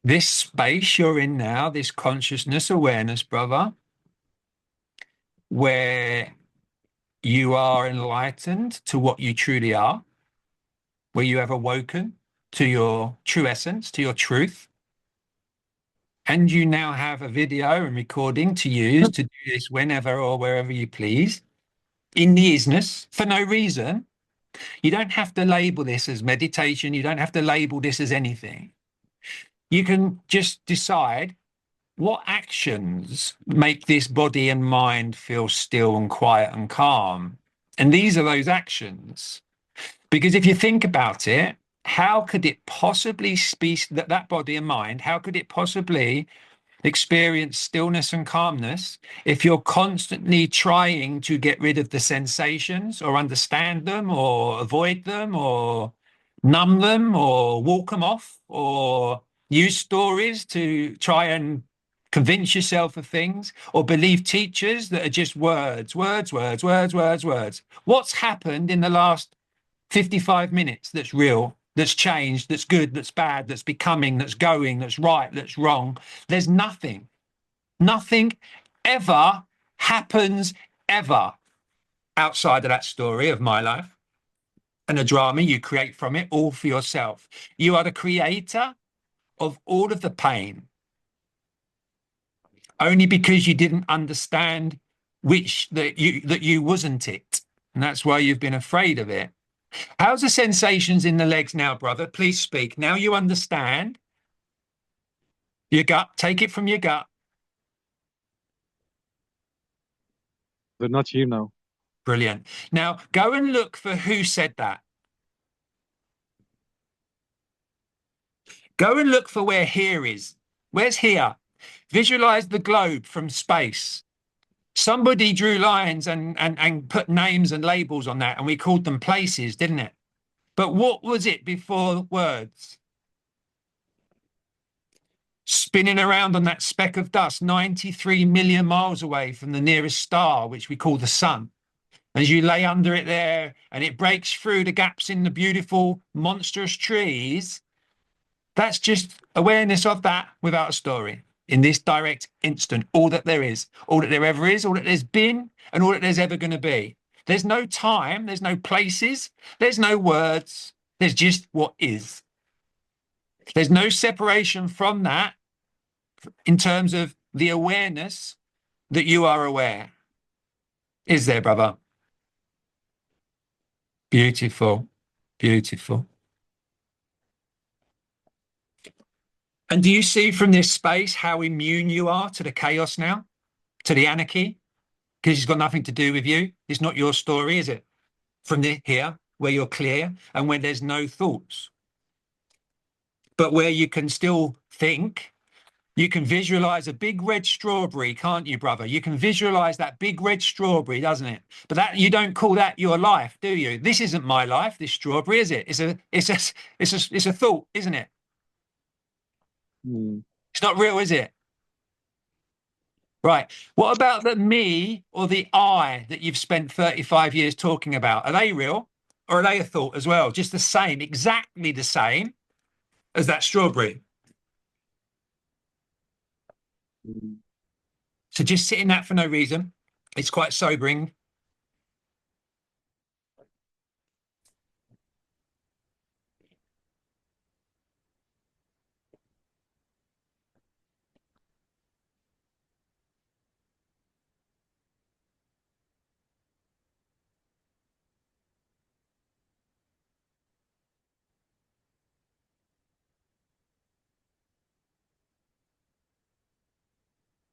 This space you're in now, this consciousness awareness, brother, where you are enlightened to what you truly are, where you have awoken to your true essence, to your truth, and you now have a video and recording to use to do this whenever or wherever you please, in the isness, for no reason. You don't have to label this as meditation. You don't have to label this as anything. You can just decide what actions make this body and mind feel still and quiet and calm. And these are those actions. Because if you think about it, how could it possibly be that body and mind, how could it possibly experience stillness and calmness if you're constantly trying to get rid of the sensations or understand them or avoid them or numb them or walk them off or use stories to try and convince yourself of things or believe teachers that are just words, words, words, words, words, words. What's happened in the last 55 minutes that's real, that's changed, that's good, that's bad, that's becoming, that's going, that's right, that's wrong? There's nothing. Nothing ever happens ever outside of that story of my life and the drama you create from it, all for yourself. You are the creator of all of the pain, only because you didn't understand that you wasn't it. And that's why you've been afraid of it. How's the sensations in the legs now, brother? Please speak. Now you understand your gut. Take it from your gut. They're not here now. Brilliant. Now go and look for who said that. Go and look for where here is. Where's here? Visualize the globe from space. Somebody drew lines and put names and labels on that, and we called them places, didn't it? But what was it before words? Spinning around on that speck of dust, 93 million miles away from the nearest star, which we call the sun. As you lay under it there, and it breaks through the gaps in the beautiful, monstrous trees, that's just awareness of that without a story. In this direct instant, all that there is, all that there ever is, all that there's been, and all that there's ever going to be. There's no time, there's no places, there's no words, there's just what is. There's no separation from that in terms of the awareness that you are aware. Is there, brother? Beautiful, beautiful. And do you see from this space how immune you are to the chaos now, to the anarchy? Because it's got nothing to do with you. It's not your story, is it? From here, where you're clear and when there's no thoughts, but where you can still think, you can visualize a big red strawberry, can't you, brother? You can visualize that big red strawberry, doesn't it? But that you don't call that your life, do you? This isn't my life, this strawberry, is it? It's a thought, isn't it? Mm. It's not real, is it? Right. What about the me or the I that you've spent 35 years talking about? Are they real or are they a thought as well? Just the same, exactly the same as that strawberry. Mm. So just sit in that for no reason. It's quite sobering.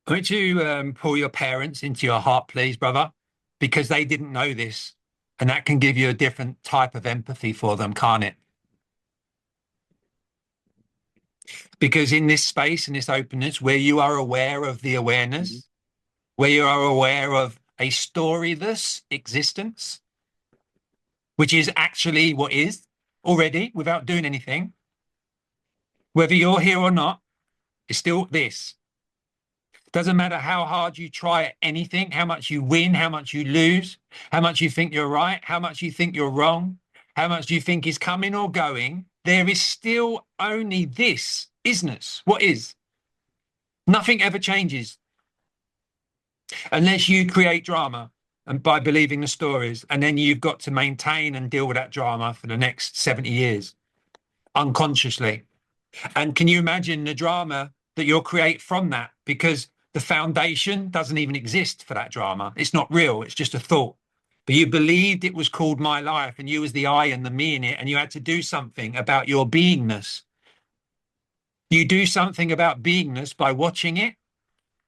I want you to pull your parents into your heart, please, brother, because they didn't know this. And that can give you a different type of empathy for them, can't it? Because in this space, in this openness, where you are aware of the awareness, where you are aware of a storyless existence, which is actually what is already without doing anything, whether you're here or not, it's still this. Doesn't matter how hard you try at anything, how much you win, how much you lose, how much you think you're right, how much you think you're wrong, how much you think is coming or going, there is still only this isness. What is? Nothing ever changes unless you create drama and by believing the stories. And then you've got to maintain and deal with that drama for the next 70 years unconsciously. And can you imagine the drama that you'll create from that? Because the foundation doesn't even exist for that drama. It's not real. It's just a thought. But you believed it was called my life and you was the I and the me in it. And you had to do something about your beingness. You do something about beingness by watching it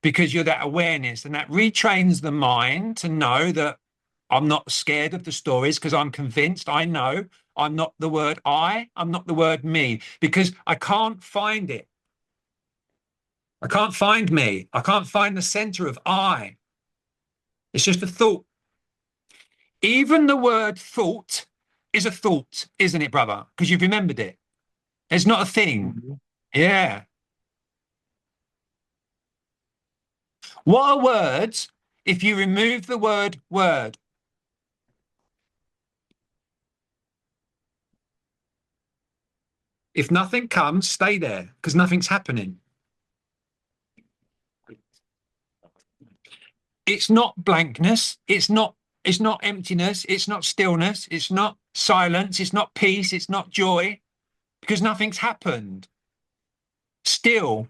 because you're that awareness, and that retrains the mind to know that I'm not scared of the stories because I'm convinced I know I'm not the word I'm not the word me, because I can't find it. I can't find me. I can't find the center of I. It's just a thought. Even the word thought is a thought, isn't it, brother? Because you've remembered it. It's not a thing. Yeah. What are words if you remove the word word? If nothing comes, stay there because nothing's happening. It's not blankness. It's not emptiness. It's not stillness. It's not silence. It's not peace. It's not joy because nothing's happened. Still,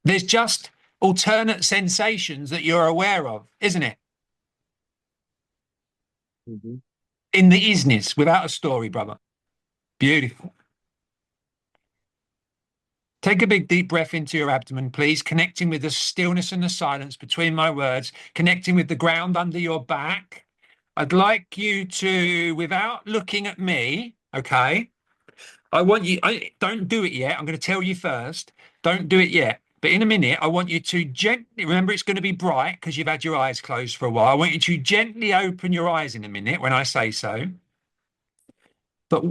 there's just alternate sensations that you're aware of, isn't it? In the isness without a story, brother. Beautiful. Take a big deep breath into your abdomen, please, connecting with the stillness and the silence between my words, connecting with the ground under your back. I'd like you to, without looking at me, okay? I want you, don't do it yet. I'm going to tell you first. Don't do it yet. But in a minute, I want you to gently, remember it's going to be bright because you've had your eyes closed for a while. I want you to gently open your eyes in a minute when I say so. But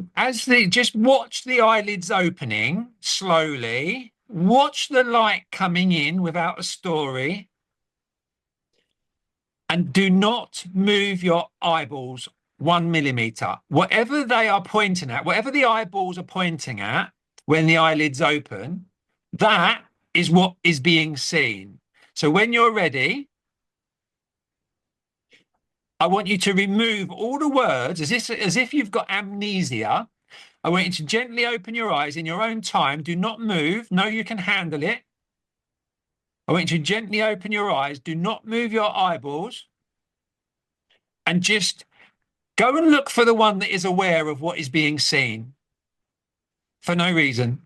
just watch the eyelids opening slowly, watch the light coming in without a story, and do not move your eyeballs 1 millimeter. Whatever they are pointing at, whatever the eyeballs are pointing at when the eyelids open, that is what is being seen. So when you're ready, I want you to remove all the words as if you've got amnesia. I want you to gently open your eyes in your own time. Do not move. Know you can handle it. I want you to gently open your eyes. Do not move your eyeballs. And just go and look for the one that is aware of what is being seen for no reason.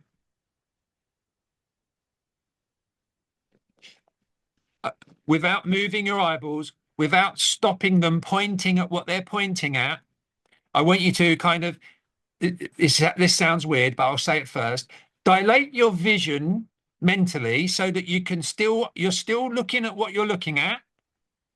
Without moving your eyeballs, without stopping them pointing at what they're pointing at, I want you to kind of, this sounds weird, but I'll say it first. Dilate your vision mentally so that you're still looking at what you're looking at.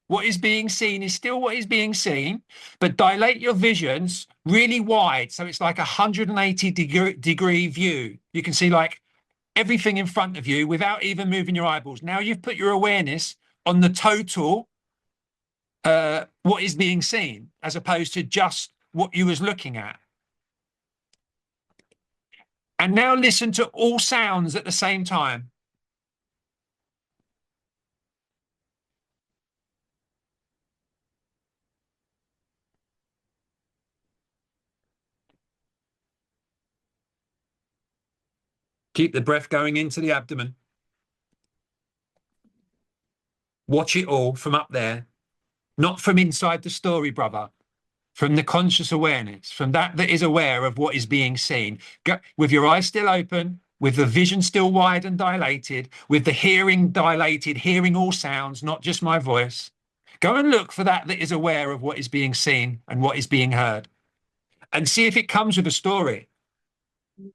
What is being seen is still what is being seen, but dilate your visions really wide. So it's like a 180 degree view. You can see like everything in front of you without even moving your eyeballs. Now you've put your awareness on the total, what is being seen, as opposed to just what you was looking at. And now listen to all sounds at the same time. Keep the breath going into the abdomen. Watch it all from up there, not from inside the story, brother, from the conscious awareness, from that is aware of what is being seen. Go, with your eyes still open, with the vision still wide and dilated, with the hearing dilated, hearing all sounds, not just my voice. Go and look for that is aware of what is being seen and what is being heard, and see if it comes with a story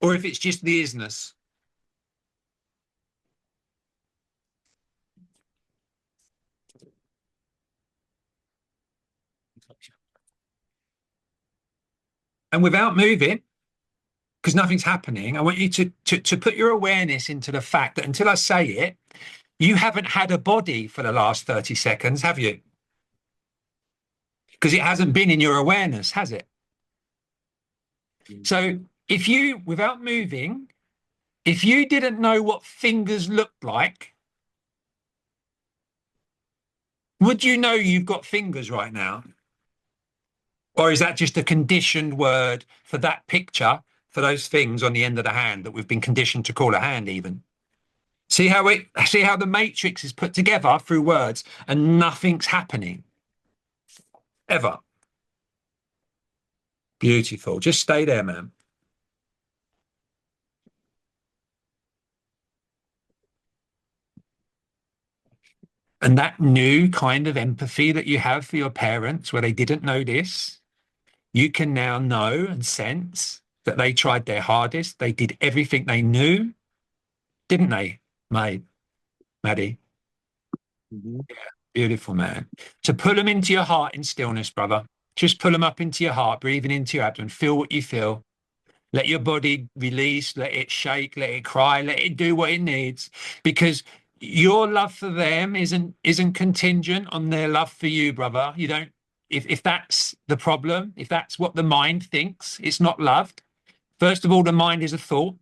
or if it's just the isness. And without moving, because nothing's happening, I want you to put your awareness into the fact that until I say it, you haven't had a body for the last 30 seconds, have you? Because it hasn't been in your awareness, has it? So if you, without moving, if you didn't know what fingers looked like, would you know you've got fingers right now? Or is that just a conditioned word for that picture, for those things on the end of the hand that we've been conditioned to call a hand even? See how the matrix is put together through words and nothing's happening ever. Beautiful. Just stay there, man. And that new kind of empathy that you have for your parents, where they didn't know this, you can now know and sense that they tried their hardest. They did everything they knew, didn't they, Madhi? Mm-hmm. Yeah, beautiful, man. To pull them into your heart in stillness, brother. Just pull them up into your heart, breathing into your abdomen. Feel what you feel. Let your body release, let it shake, let it cry, let it do what it needs. Because your love for them isn't contingent on their love for you, brother. You don't, if that's the problem, if that's what the mind thinks, it's not loved. First of all, the mind is a thought.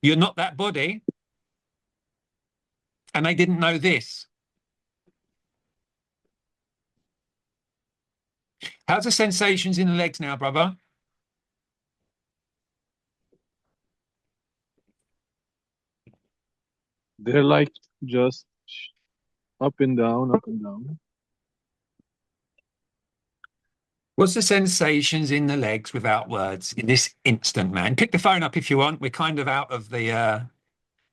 You're not that body. And they didn't know this. How's the sensations in the legs now, brother? They're like just up and down, up and down. What's the sensations in the legs without words in this instant, man? Pick the phone up if you want. We're kind of out of the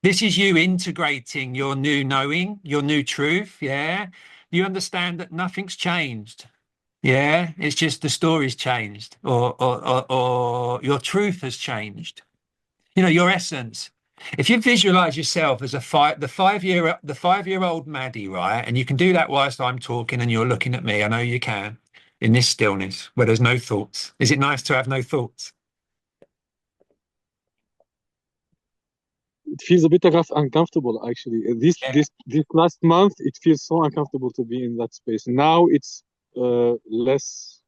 this is you integrating your new knowing, your new truth. Yeah. You understand that nothing's changed. Yeah. It's just the story's changed or your truth has changed. You know, your essence. If you visualize yourself as the 5-year-old Madhi, right? And you can do that whilst I'm talking and you're looking at me. I know you can in this stillness where there's no thoughts. Is it nice to have no thoughts? It feels a bit uncomfortable, actually. Yeah. This last month, it feels so uncomfortable to be in that space. Now it's less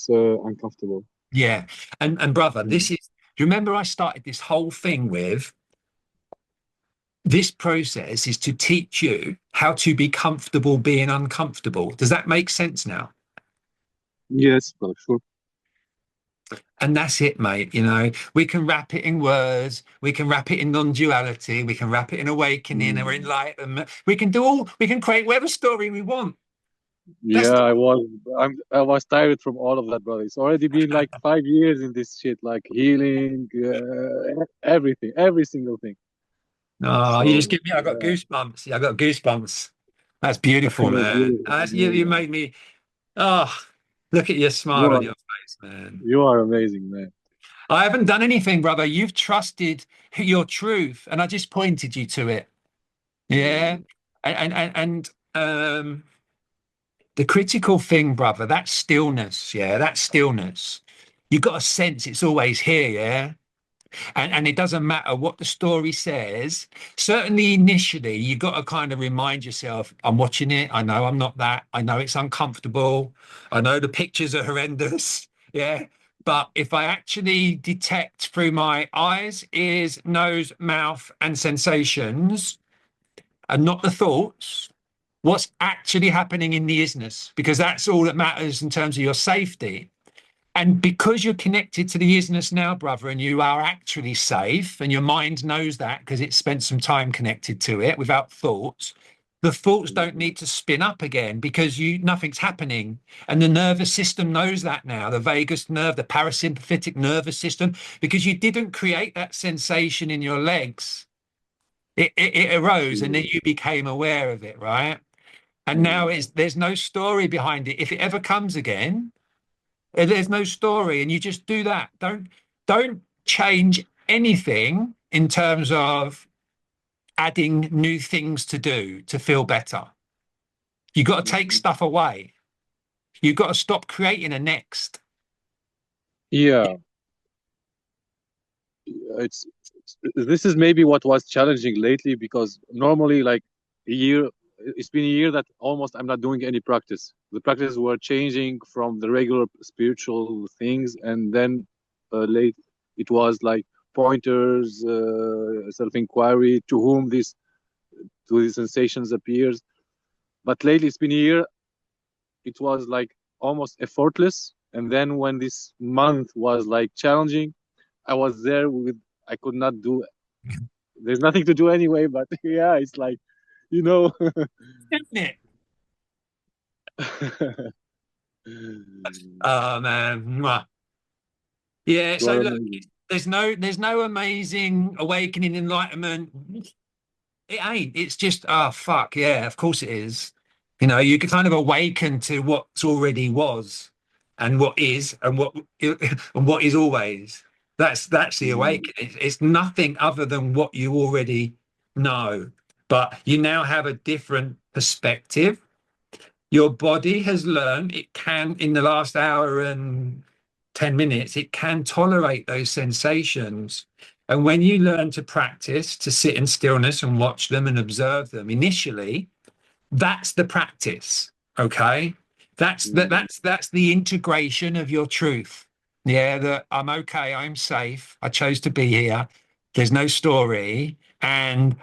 uncomfortable. Yeah. And brother, Mm. this is, do you remember I started this whole thing with this process is to teach you how to be comfortable being uncomfortable. Does that make sense now? Yes, well, sure. And that's it, mate. You know, we can wrap it in words, we can wrap it in non-duality, we can wrap it in awakening or enlightenment. We can create whatever story we want. That's Yeah, I was tired from all of that, brother. It's already been like 5 years in this shit, like healing, everything, every single thing. Oh, you just So give me, I got yeah, goosebumps. Yeah, I got goosebumps. That's beautiful, it was man. beautiful, You man. made me, oh, look at your You smile on are your face, man. you are amazing, man. I haven't done anything, brother. You've trusted your truth, and I just pointed you to it. Yeah. And the critical thing, brother, that stillness, yeah, that stillness. You got a sense it's always here, yeah. And it doesn't matter what the story says. Certainly, initially, you got to kind of remind yourself, I'm watching it. I know I'm not that. I know it's uncomfortable. I know the pictures are horrendous. Yeah. But if I actually detect through my eyes, ears, nose, mouth, and sensations, and not the thoughts, what's actually happening in the isness, because that's all that matters in terms of your safety. And because you're connected to the isness now, brother, and you are actually safe, and your mind knows that because it's spent some time connected to it without thoughts, The thoughts don't need to spin up again because nothing's happening. And the nervous system knows that now, the vagus nerve, the parasympathetic nervous system, because you didn't create that sensation in your legs. It arose and then you became aware of it, right? And now there's no story behind it. If it ever comes again, there's no story, and you just do that. Don't change anything in terms of adding new things to do to feel better. You got to take stuff away. You've got to stop creating a next. Yeah, it's this is maybe what was challenging lately, because normally, like, a year, it's been a year that almost I'm not doing any practice. The practices were changing from the regular spiritual things, and then late it was like pointers, self-inquiry, to these sensations appears. But lately it's been a year, it was like almost effortless. And then when this month was like challenging, I was there with, I could not do, there's nothing to do anyway, but yeah, it's like, you know. Isn't it? Oh man. Mwah. Yeah, You so are look, amazing. there's no amazing awakening enlightenment. It ain't. It's just, oh fuck, yeah, of course it is. You can kind of awaken to what's already was and what is and what is always. That's the Mm. awakening. It's nothing other than what you already know. But you now have a different perspective. Your body has learned it can, in the last hour and 10 minutes, it can tolerate those sensations. And when you learn to practice to sit in stillness and watch them and observe them initially, that's the practice. Okay. Mm. That's the integration of your truth. Yeah, that I'm okay, I'm safe. I chose to be here. There's no story. And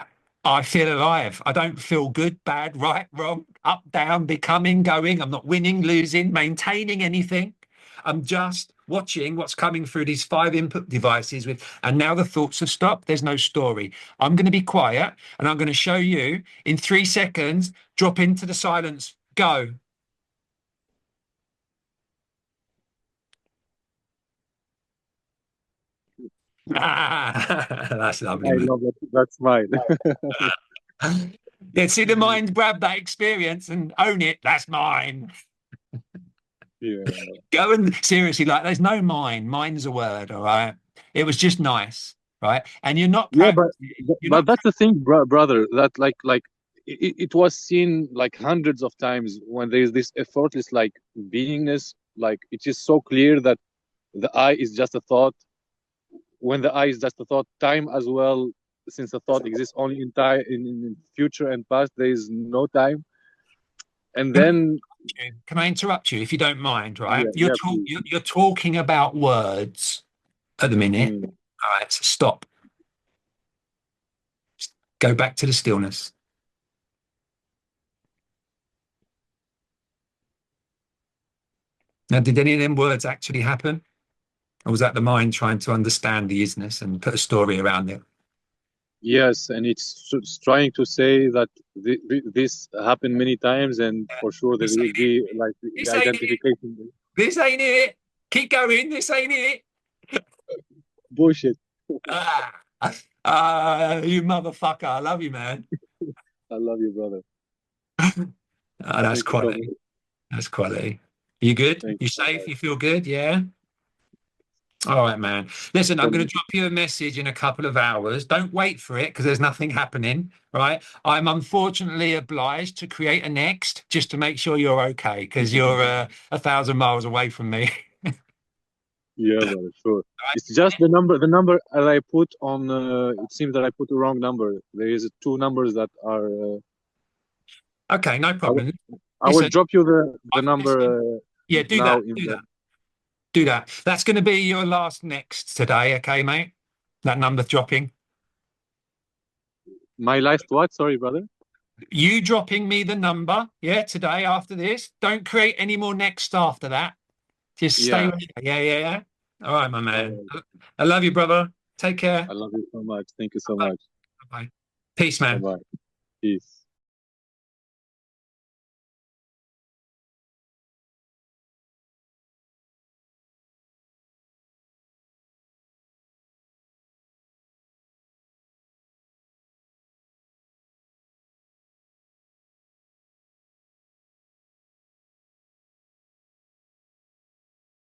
I feel alive. I don't feel good, bad, right, wrong, up, down, becoming, going. I'm not winning, losing, maintaining anything. I'm just watching what's coming through these five input devices and now the thoughts have stopped. There's no story. I'm going to be quiet and I'm going to show you in 3 seconds, drop into the silence, go. That's lovely, I man. love that. That's mine. Yeah, see the mind grab that experience and own it. That's mine. Yeah. Go and seriously, like, there's no mine. Mine's a word, all right? It was just nice, right? And you're not Yeah, practicing. You're but not. that's the thing, brother, that like it was seen like hundreds of times when there is this effortless like beingness, like it is so clear that the I is just a thought. When the I is just a thought, time as well, since a thought exists only in time, in future and past, there is no time. And Can I then interrupt you? Can I interrupt you if you don't mind? Right? yeah, You're yeah, talk, please. you're talking about words at the minute. Mm. All right, so stop. Go back to the stillness. Now, did any of them words actually happen? Or was that the mind trying to understand the isness and put a story around it? Yes, and it's trying to say that this happened many times, and for sure there This will ain't it. be like the This ain't it. identification. This ain't it. Keep going. This ain't it. Bullshit. Ah, you motherfucker. I love you, man. I love you, brother. That's Thank you so quality. much. That's quality. You good? Thank You you so safe? much. You feel good? Yeah. All right, man. Listen, I'm So going much. to drop you a message in a couple of hours. Don't wait for it because there's nothing happening, right? I'm unfortunately obliged to create a next just to make sure you're okay because you're 1,000 miles away from me. Yeah, brother, sure. All It's just the number that I put on. It seems that I put the wrong number. There is two numbers that are. right? Okay, no I, will, problem. I will Listen, drop you the listen. number Yeah, do now that. in Do the that. Do that. That's going to be your last next today, okay, mate? That number dropping. my last what? Sorry, brother. You dropping me the number, yeah, today after this. Don't create any more next after that. Just stay Yeah. with you. Yeah, yeah, yeah. All right, my All man. right. I love you, brother. Take care. I love you so much. Thank you so Bye. much. Bye. Peace, Bye man. bye. Peace.